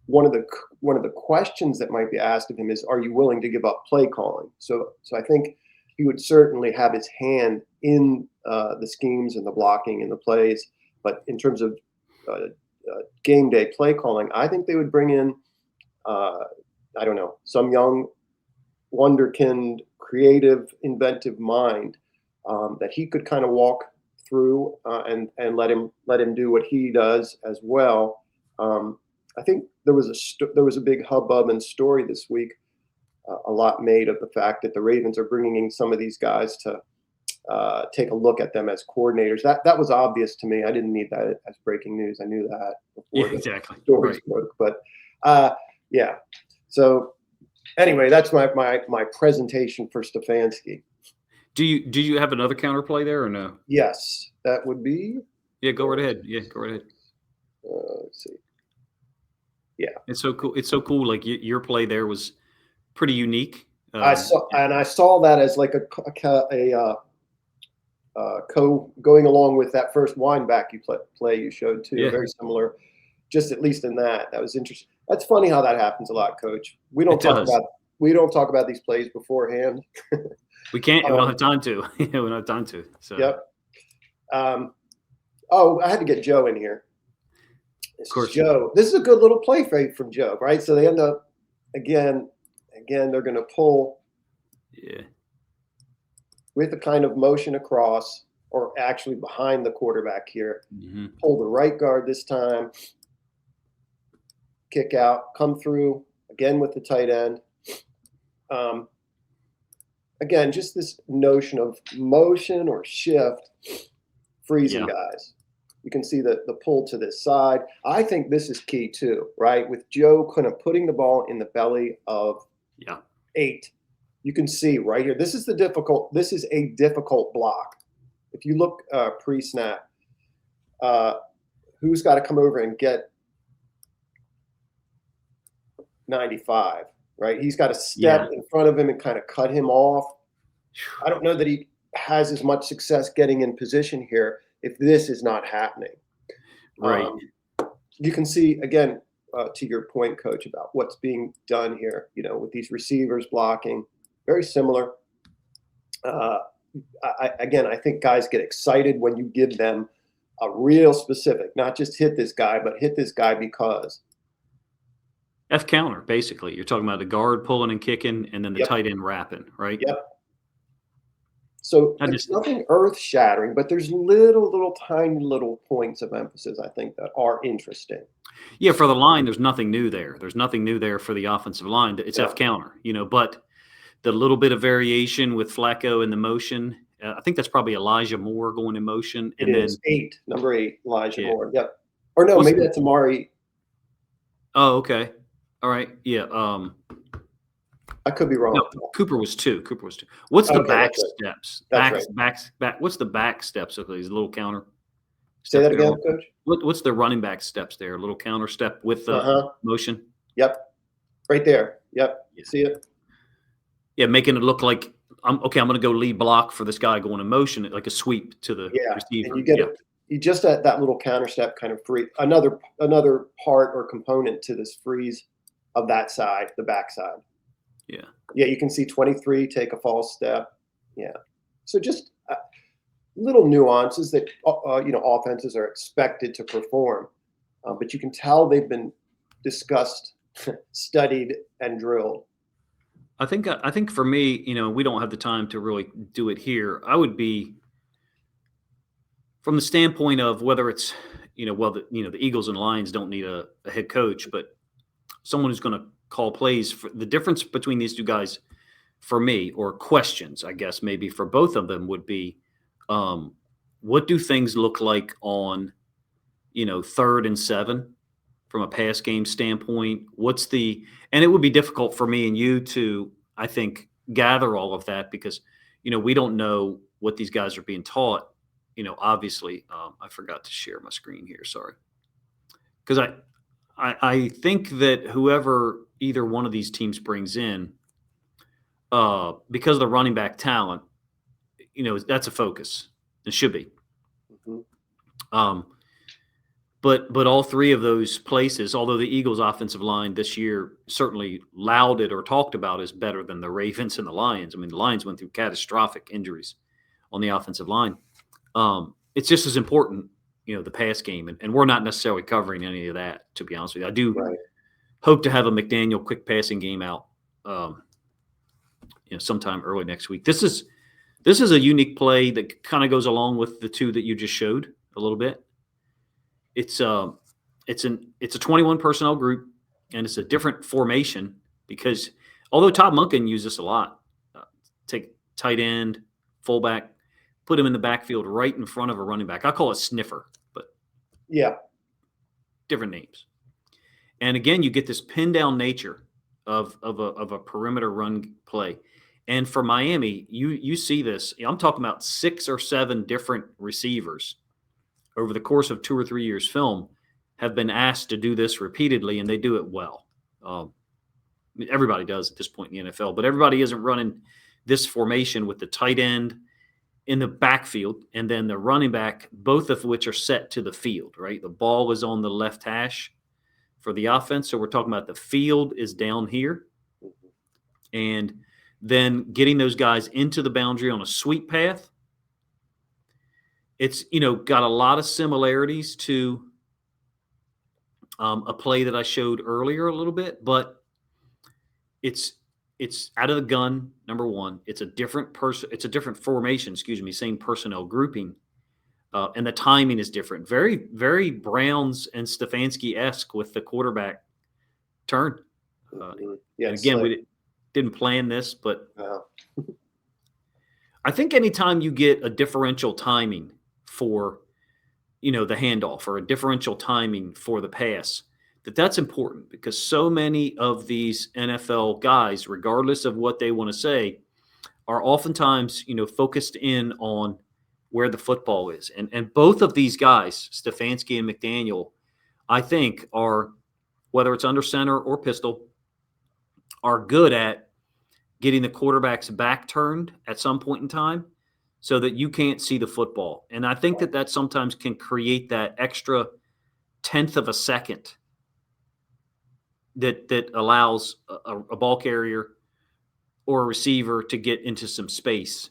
one of the questions that might be asked of him is, are you willing to give up play calling? So I think he would certainly have his hand in the schemes and the blocking and the plays. But in terms of game day play calling, I think they would bring in, I don't know, some young, wonderkind, creative, inventive mind that he could kind of walk through and let him do what he does as well. I think there was a big hubbub and story this week, a lot made of the fact that the Ravens are bringing in some of these guys to take a look at them as coordinators. That was obvious to me. I didn't need that as breaking news. I knew that before exactly. the stories broke. But yeah. So anyway, that's my presentation for Stefanski. Do you have another counterplay there or no? Yes, that would be. Yeah, go right ahead. Yeah, go right ahead. Let's see. Yeah, it's so cool. It's so cool. Like your play there was pretty unique. I saw that as like a going along with that first wind-back play you showed too. Yeah. Very similar, just at least in that was interesting. That's funny how that happens a lot, Coach. We don't talk about these plays beforehand. We can't. We don't have time to. We don't have time to. So. Yep. I had to get Joe in here. Of course, Joe. This is a good little play fake from Joe, right? So they end up again. They're going to pull. Yeah. With a kind of motion across, or actually behind the quarterback here. Mm-hmm. Pull the right guard this time. Kick out. Come through again with the tight end. Again, just this notion of motion or shift, freezing guys. You can see the pull to this side. I think this is key too, right? With Joe kind of putting the ball in the belly of 8. You can see right here. This is a difficult block. If you look pre-snap, who's got to come over and get 95, right? He's got to step in front of him and kind of cut him off. I don't know that he has as much success getting in position here if this is not happening. Right. You can see, again, to your point, Coach, about what's being done here, with these receivers blocking. Very similar. I think guys get excited when you give them a real specific, not just hit this guy, but hit this guy because. F counter, basically. You're talking about the guard pulling and kicking and then the tight end wrapping, right? Yep. So there's nothing earth-shattering, but there's little tiny little points of emphasis, I think, that are interesting. Yeah, for the line, there's nothing new there. There's nothing new there for the offensive line. It's F counter, but the little bit of variation with Flacco in the motion, I think that's probably Elijah Moore going in motion. And it is 8, number 8, Elijah Moore. Yep. Or no, maybe that's Amari. Oh, okay. All right. Yeah. I could be wrong. No, Cooper was 2. What's the back steps? What's the back steps of these little counter? Say that again, Coach. What's the running back steps there? A little counter step with motion. Yep. Right there. Yep. You see it? Yeah, making it look like I'm going to go lead block for this guy going in motion, like a sweep to the receiver. And you get it. You just that little counter step kind of free another part or component to this freeze of that side, the back side. Yeah. Yeah, you can see 23 take a false step. Yeah. So just little nuances that offenses are expected to perform, but you can tell they've been discussed, studied, and drilled. I think for me, we don't have the time to really do it here. I would be from the standpoint of whether it's the Eagles and Lions don't need a head coach, but someone who's going to call plays. For the difference between these two guys, for me, or questions, I guess maybe for both of them, would be, what do things look like on 3rd and 7 from a pass game standpoint? And it would be difficult for me and you to, I think, gather all of that because, we don't know what these guys are being taught. Obviously, I forgot to share my screen here. Sorry. Because I think that whoever either one of these teams brings in, because of the running back talent, that's a focus. It should be. Mhm. But all three of those places, although the Eagles' offensive line this year certainly lauded or talked about is better than the Ravens and the Lions. I mean, the Lions went through catastrophic injuries on the offensive line. It's just as important, the pass game, and we're not necessarily covering any of that, to be honest with you. I do Right. hope to have a McDaniel quick passing game out, sometime early next week. This is a unique play that kind of goes along with the two that you just showed a little bit. It's a 21 personnel group, and it's a different formation because although Todd Monken used this a lot, take tight end, fullback, put him in the backfield right in front of a running back. I call it sniffer, but Yeah. different names. And again, you get this pin down nature of a perimeter run play. And for Miami, you see this. I'm talking about 6 or 7 different receivers over the course of 2 or 3 years film have been asked to do this repeatedly, and they do it well. Everybody does at this point in the NFL, but everybody isn't running this formation with the tight end in the backfield and then the running back, both of which are set to the field, right? The ball is on the left hash for the offense. So we're talking about the field is down here. And then getting those guys into the boundary on a sweep path. It's, got a lot of similarities to a play that I showed earlier a little bit, but it's out of the gun, number one. It's a different it's a different formation, same personnel grouping. And the timing is different. Very, very Browns and Stefanski-esque with the quarterback turn. Yes, and again, we didn't plan this, but no. I think anytime you get a differential timing for, the handoff or a differential timing for the pass, that's important because so many of these NFL guys, regardless of what they want to say, are oftentimes, focused in on where the football is. And both of these guys, Stefanski and McDaniel, I think are, whether it's under center or pistol, are good at getting the quarterback's back turned at some point in time so that you can't see the football. And I think that sometimes can create that extra 1/10 of a second that allows a ball carrier or a receiver to get into some space.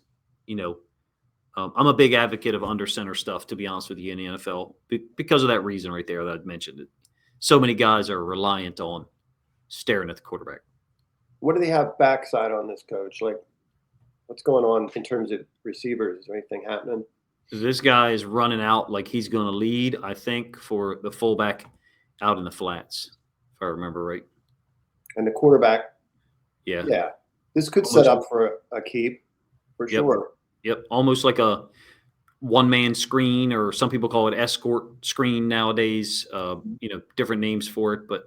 I'm a big advocate of under center stuff, to be honest with you, in the NFL because of that reason right there that I mentioned. So many guys are reliant on staring at the quarterback. What do they have backside on this, coach? Like, what's going on in terms of receivers? Is there anything happening? This guy is running out like he's going to lead, I think, for the fullback out in the flats, if I remember right. And the quarterback, yeah. This could set up for a keep, for sure. Yep, almost like a one-man screen, or some people call it escort screen nowadays. Different names for it, but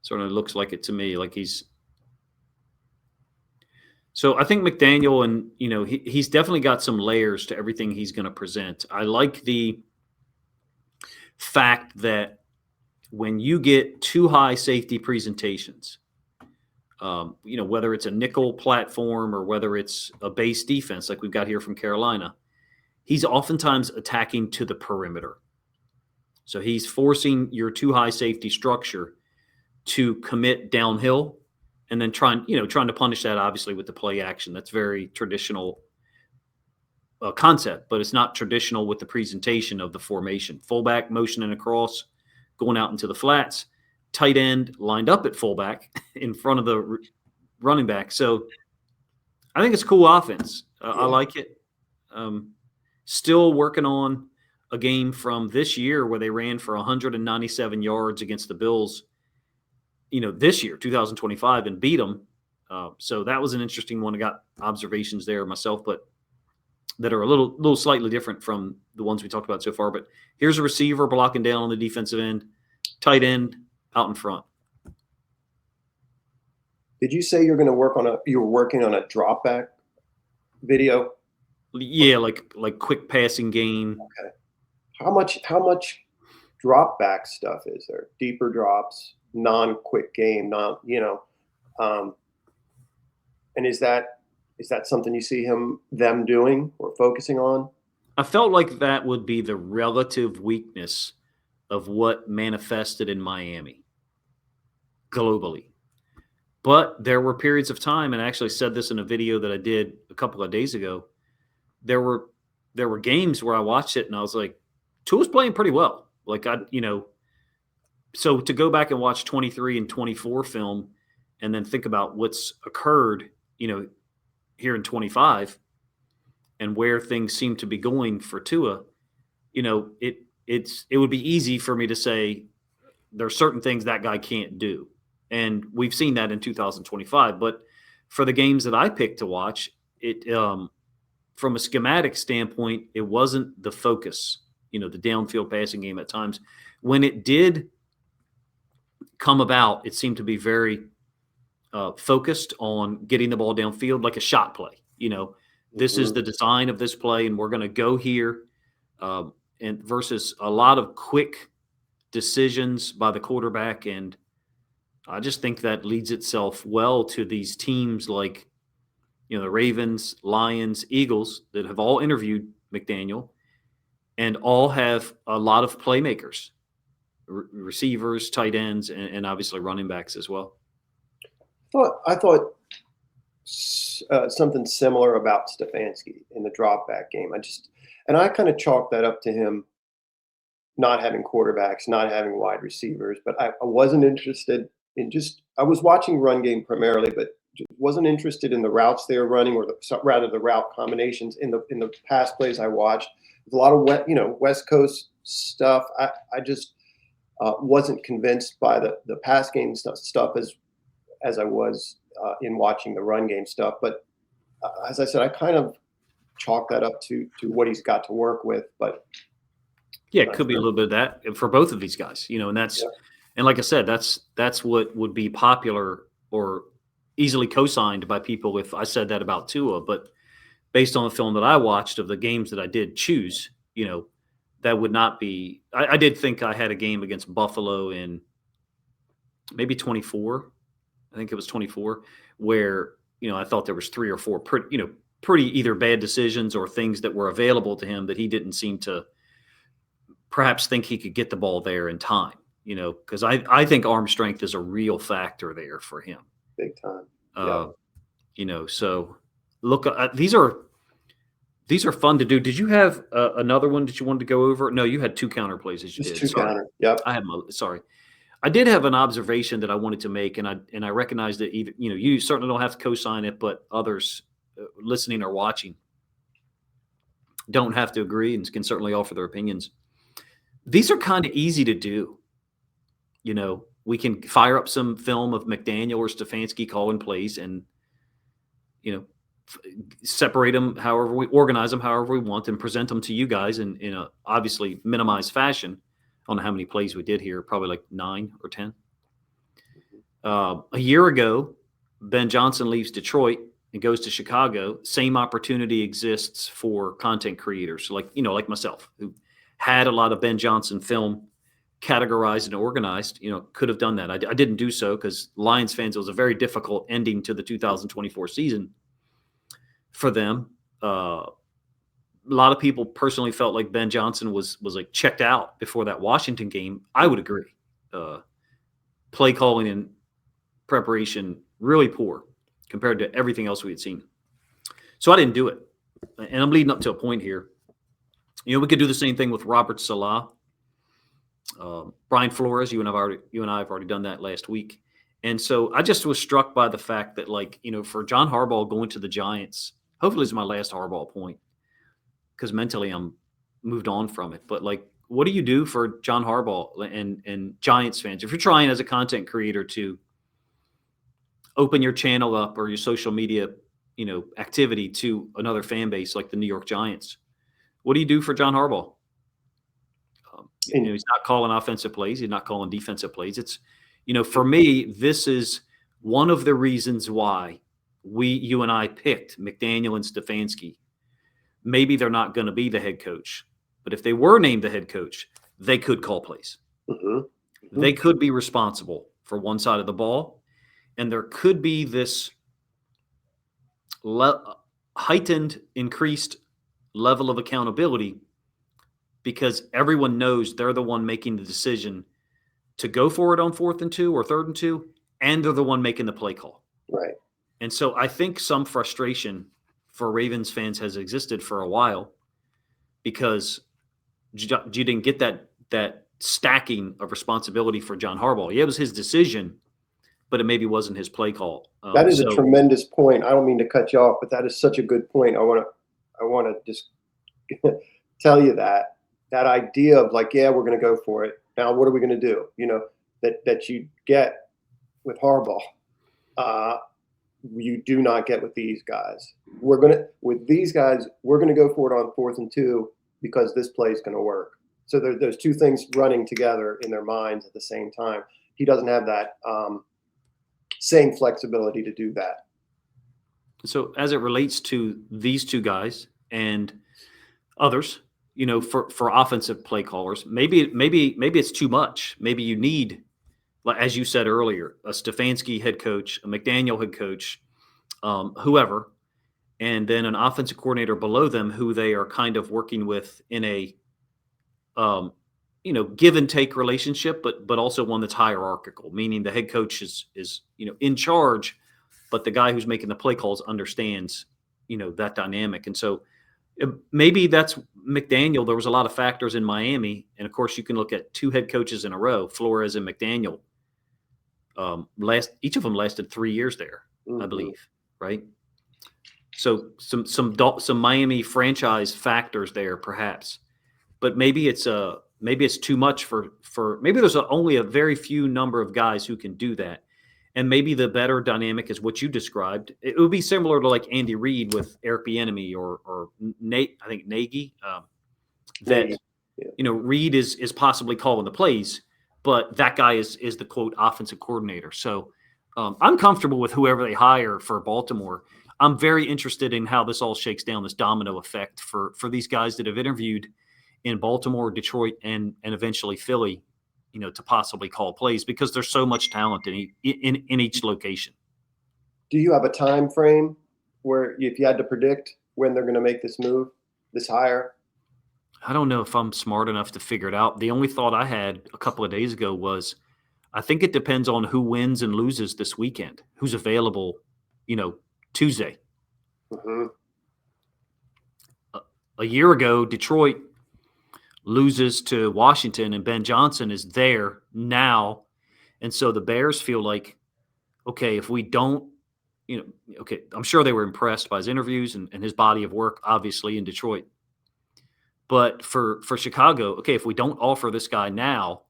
sort of looks like it to me. Like so I think McDaniel, and he's definitely got some layers to everything he's going to present. I like the fact that when you get two high safety presentations, whether it's a nickel platform or whether it's a base defense like we've got here from Carolina, he's oftentimes attacking to the perimeter. So he's forcing your two high safety structure to commit downhill and then trying to punish that obviously with the play action. That's very traditional concept, but it's not traditional with the presentation of the formation. Fullback motioning across, going out into the flats, tight end lined up at fullback in front of the running back. So I think it's a cool offense. I like it. Still working on a game from this year where they ran for 197 yards against the Bills, this year, 2025, and beat them. So that was an interesting one. I got observations there myself, but that are a little slightly different from the ones we talked about so far. But here's a receiver blocking down on the defensive end, tight end out in front. Did you say you were working on a drop back video? Yeah, like quick passing game. Okay. How much drop back stuff is there? Deeper drops, non-quick game, and is that something you see them doing or focusing on? I felt like that would be the relative weakness of what manifested in Miami globally. But there were periods of time, and I actually said this in a video that I did a couple of days ago. There were games where I watched it and I was like, Tua's playing pretty well. So to go back and watch 23 and 24 film and then think about what's occurred, here in 25 and where things seem to be going for Tua, it would be easy for me to say there are certain things that guy can't do. And we've seen that in 2025. But for the games that I picked to watch, it from a schematic standpoint, it wasn't the focus, the downfield passing game at times. When it did come about, it seemed to be very focused on getting the ball downfield like a shot play. This is the design of this play, and we're going to go here. And versus a lot of quick decisions by the quarterback. And I just think that leads itself well to these teams like, the Ravens, Lions, Eagles that have all interviewed McDaniel and all have a lot of playmakers, receivers, tight ends, and obviously running backs as well. I thought something similar about Stefanski in the drop back game. I kind of chalked that up to him not having quarterbacks, not having wide receivers, but I wasn't interested in I was watching run game primarily, but just wasn't interested in the routes they were running or rather the route combinations in the pass plays I watched. There's a lot of West Coast stuff. I just wasn't convinced by the pass game stuff as I was in watching the run game stuff. But as I said, I kind of chalk that up to what he's got to work with. But yeah, it could be a little bit of that for both of these guys, and that's and like I said, that's what would be popular or easily co-signed by people if I said that about Tua. But based on the film that I watched of the games that I did choose, that would not be. I did think I had a game against Buffalo in maybe 24. I think it was 24, where I thought there was 3 or 4 pretty either bad decisions or things that were available to him that he didn't seem to perhaps think he could get the ball there in time. Because I think arm strength is a real factor there for him. Big time. So look, these are fun to do. Did you have another one that you wanted to go over? No, you had 2 counter plays as you did. 2 counter. Yep. Sorry. I did have an observation that I wanted to make, and I recognize that even you certainly don't have to co-sign it, but others listening or watching don't have to agree and can certainly offer their opinions. These are kind of easy to do. We can fire up some film of McDaniel or Stefanski calling plays and separate them however we organize them however we want and present them to you guys in a obviously minimized fashion. I don't know how many plays we did here, probably like 9 or 10. A year ago, Ben Johnson leaves Detroit and goes to Chicago. Same opportunity exists for content creators like myself, who had a lot of Ben Johnson film categorized and organized, could have done that. I didn't do so because Lions fans, it was a very difficult ending to the 2024 season for them. A lot of people personally felt like Ben Johnson was like checked out before that Washington game. I would agree. Play calling and preparation really poor compared to everything else we had seen. So I didn't do it. And I'm leading up to a point here. We could do the same thing with Robert Salah. Brian Flores, you and I have already done that last week. And so I just was struck by the fact that, for John Harbaugh going to the Giants, hopefully it's my last Harbaugh point, because mentally I'm moved on from it. But like, what do you do for John Harbaugh and Giants fans if you're trying as a content creator to open your channel up or your social media, activity to another fan base like the New York Giants? What do you do for John Harbaugh? And He's not calling offensive plays. He's not calling defensive plays. It's, for me, this is one of the reasons why you and I picked McDaniel and Stefanski. Maybe they're not going to be the head coach, but if they were named the head coach, they could call plays. mhm, They could be responsible for one side of the ball, and there could be this heightened, increased level of accountability because everyone knows they're the one making the decision to go for it on 4th and 2 or 3rd and 2, and they're the one making the play call. right. And so I think some frustration for Ravens fans has existed for a while because you didn't get that stacking of responsibility for John Harbaugh. Yeah, it was his decision, but it maybe wasn't his play call. That is a tremendous point. I don't mean to cut you off, but that is such a good point. I want to just tell you that idea of like, yeah, we're going to go for it. Now, what are we going to do? That you get with Harbaugh, you do not get with these guys. With these guys, we're going to go for it on 4th and 2 because this play is going to work. So there's two things running together in their minds at the same time. He doesn't have that same flexibility to do that. So as it relates to these two guys and others, for offensive play callers, maybe it's too much. Maybe you need, as you said earlier, a Stefanski head coach, a McDaniel head coach, whoever, and then an offensive coordinator below them who they are kind of working with in a, give and take relationship, but also one that's hierarchical, meaning the head coach is in charge, but the guy who's making the play calls understands, that dynamic. And so maybe that's McDaniel. There was a lot of factors in Miami, and of course you can look at two head coaches in a row, Flores and McDaniel. Each of them lasted 3 years there, I believe, right? So some Miami franchise factors there, perhaps, but maybe it's too much for maybe there's only a very few number of guys who can do that, and maybe the better dynamic is what you described. It would be similar to like Andy Reid with Eric Bieniemy or Nate, I think Nagy, that Reid is possibly calling the plays, but that guy is the quote offensive coordinator. So I'm comfortable with whoever they hire for Baltimore. I'm very interested in how this all shakes down, this domino effect for these guys that have interviewed in Baltimore, Detroit, and eventually Philly, to possibly call plays because there's so much talent in each location. Do you have a time frame where if you had to predict when they're going to make this move, this hire? I don't know if I'm smart enough to figure it out. The only thought I had a couple of days ago was I think it depends on who wins and loses this weekend, who's available, Tuesday. Mm-hmm. A year ago, Detroit loses to Washington and Ben Johnson is there now. And so the Bears feel like, okay, if we don't, okay, I'm sure they were impressed by his interviews and his body of work, obviously, in Detroit. But for Chicago, okay, if we don't offer this guy now,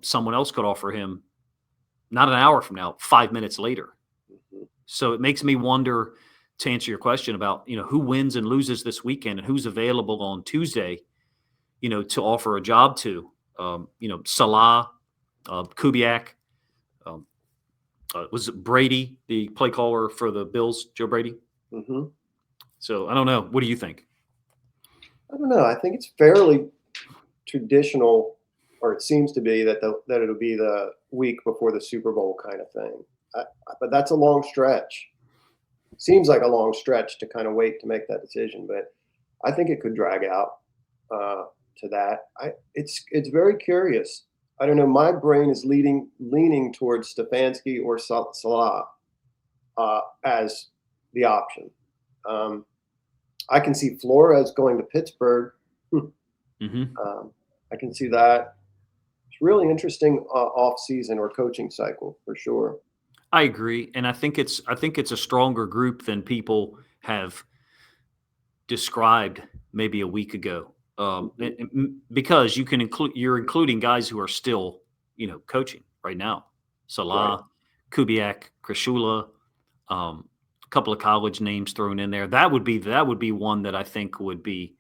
someone else could offer him not an hour from now, 5 minutes later. Mm-hmm. So it makes me wonder, to answer your question about, who wins and loses this weekend and who's available on Tuesday, to offer a job to, Salah, Kubiak, was it Brady, the play caller for the Bills, Joe Brady? Mm-hmm. So I don't know. What do you think? I don't know. I think it's fairly traditional, or it seems to be that it'll be the week before the Super Bowl kind of thing. But that's a long stretch. Seems like a long stretch to kind of wait to make that decision, but I think it could drag out to that. It's very curious. I don't know. My brain is leaning towards Stefanski or Salah as the option. I can see Flores going to Pittsburgh. Mm-hmm. I can see that. It's really interesting off season or coaching cycle for sure. I agree, and I think it's a stronger group than people have described maybe a week ago. because you're including guys who are still, coaching right now. Right. Salah, Kubiak, Krishula, a couple of college names thrown in there. That would be one that I think would be.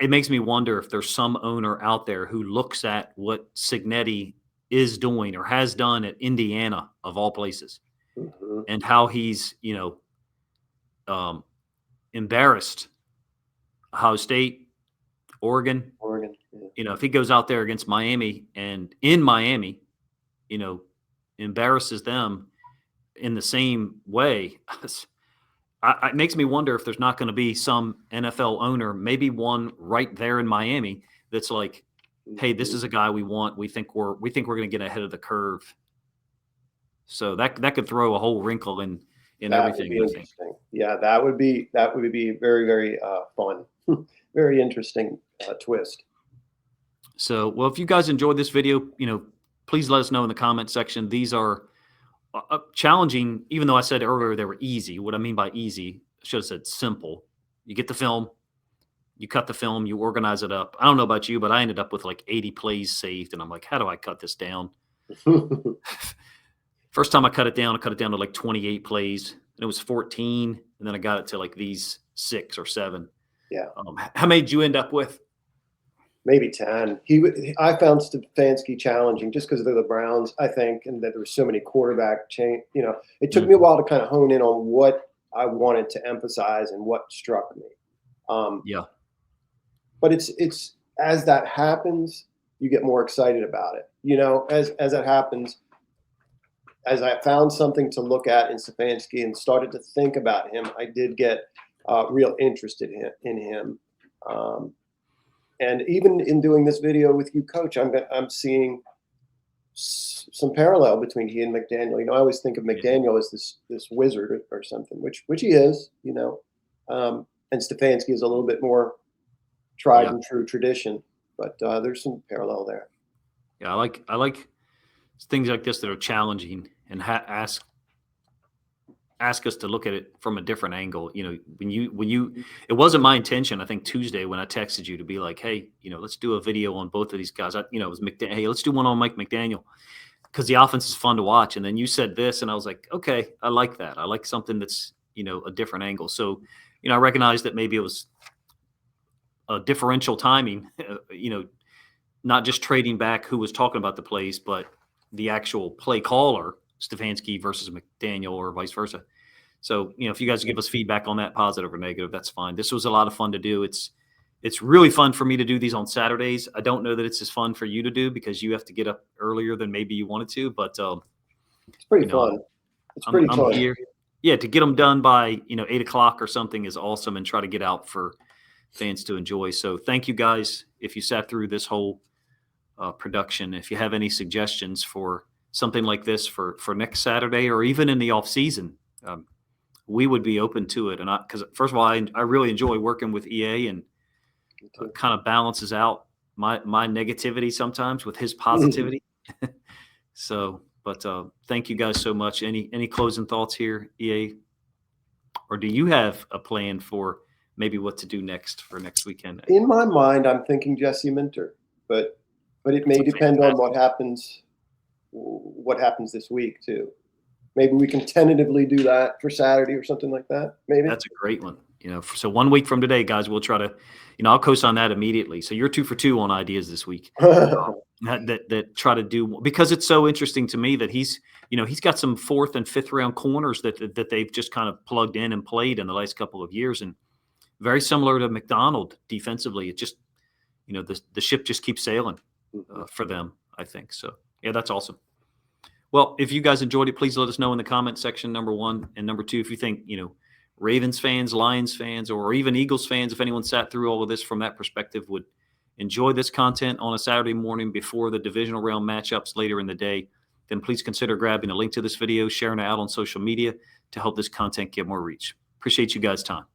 It makes me wonder if there's some owner out there who looks at what Signetti is doing or has done at Indiana, of all places, Hmm. and how he's, embarrassed Ohio State, Oregon. Oregon. Yeah. If he goes out there against Miami and in Miami, you know, embarrasses them in the same way, it makes me wonder if there's not going to be some NFL owner, maybe one right there in Miami, that's like, "Hey, this Mhm. is a guy we want. We think we're going to get ahead of the curve." So that could throw a whole wrinkle in That would everything, be I think. interesting. Yeah, that would be very, very fun, very interesting twist. So, well, if you guys enjoyed this video, please let us know in the comment section. These are challenging, even though I said earlier they were easy. What I mean by easy, I should have said simple. You get the film, you cut the film, you organize it up. I don't know about you, but I ended up with like 80 plays saved, and I'm like, how do I cut this down? First time I cut it down to like 28 plays, and it was 14, and then I got it to like these 6 or 7. Yeah, How many did you end up with? maybe 10. I found Stefanski challenging just because they're the Browns, I think, and that there were so many quarterback change. It took me a while to kind of hone in on what I wanted to emphasize and what struck me. Yeah, But it's as that happens, you get more excited about it. As that happens, as I found something to look at in Stefanski and started to think about him, I did get real interested in him. And even in doing this video with you, Coach, I'm seeing some parallel between he and McDaniel. I always think of yeah, McDaniel as this wizard or something, which he is. And Stefanski is a little bit more tried yeah, and true tradition, but there's some parallel there. yeah. I like things like this that are challenging and ask us to look at it from a different angle. It wasn't my intention. I think Tuesday when I texted you to be like, hey, let's do a video on both of these guys. It was McDaniel. Hey, let's do one on Mike McDaniel because the offense is fun to watch. And then you said this, and I was like, okay, I like that. I like something that's a different angle. So I recognized that maybe it was a differential timing. Not just trading back who was talking about the plays, but the actual play caller, Stefanski versus McDaniel, or vice versa. So, if you guys give us feedback on that, positive or negative, that's fine. This was a lot of fun to do. It's really fun for me to do these on Saturdays. I don't know that it's as fun for you to do because you have to get up earlier than maybe you wanted to, but It's pretty fun. It's pretty I'm fun. here. Yeah, to get them done by 8 o'clock or something is awesome, and try to get out for fans to enjoy. So, thank you guys if you sat through this whole production. If you have any suggestions for something like this for next Saturday or even in the off season, we would be open to it. And because first of all, I really enjoy working with EA, and kind of balances out my negativity sometimes with his positivity. So, but thank you guys so much. Any closing thoughts here, EA, or do you have a plan for maybe what to do next for next weekend? In my mind, I'm thinking Jesse Minter, but it may depend on what happens this week too. Maybe we can tentatively do that for Saturday or something like that. Maybe. That's a great one. So 1 week from today, guys, we'll try to, I'll co-sign that immediately. So you're 2 for 2 on ideas this week. That try to do, because it's so interesting to me that he's got some 4th and 5th round corners that they've just kind of plugged in and played in the last couple of years, and very similar to McDonald defensively. It just, the ship just keeps sailing for them, I think. So yeah, that's awesome. Well, if you guys enjoyed it, please let us know in the comment section, number 1. And number 2, if you think, Ravens fans, Lions fans, or even Eagles fans, if anyone sat through all of this from that perspective, would enjoy this content on a Saturday morning before the divisional round matchups later in the day, then please consider grabbing a link to this video, sharing it out on social media to help this content get more reach. Appreciate you guys' time.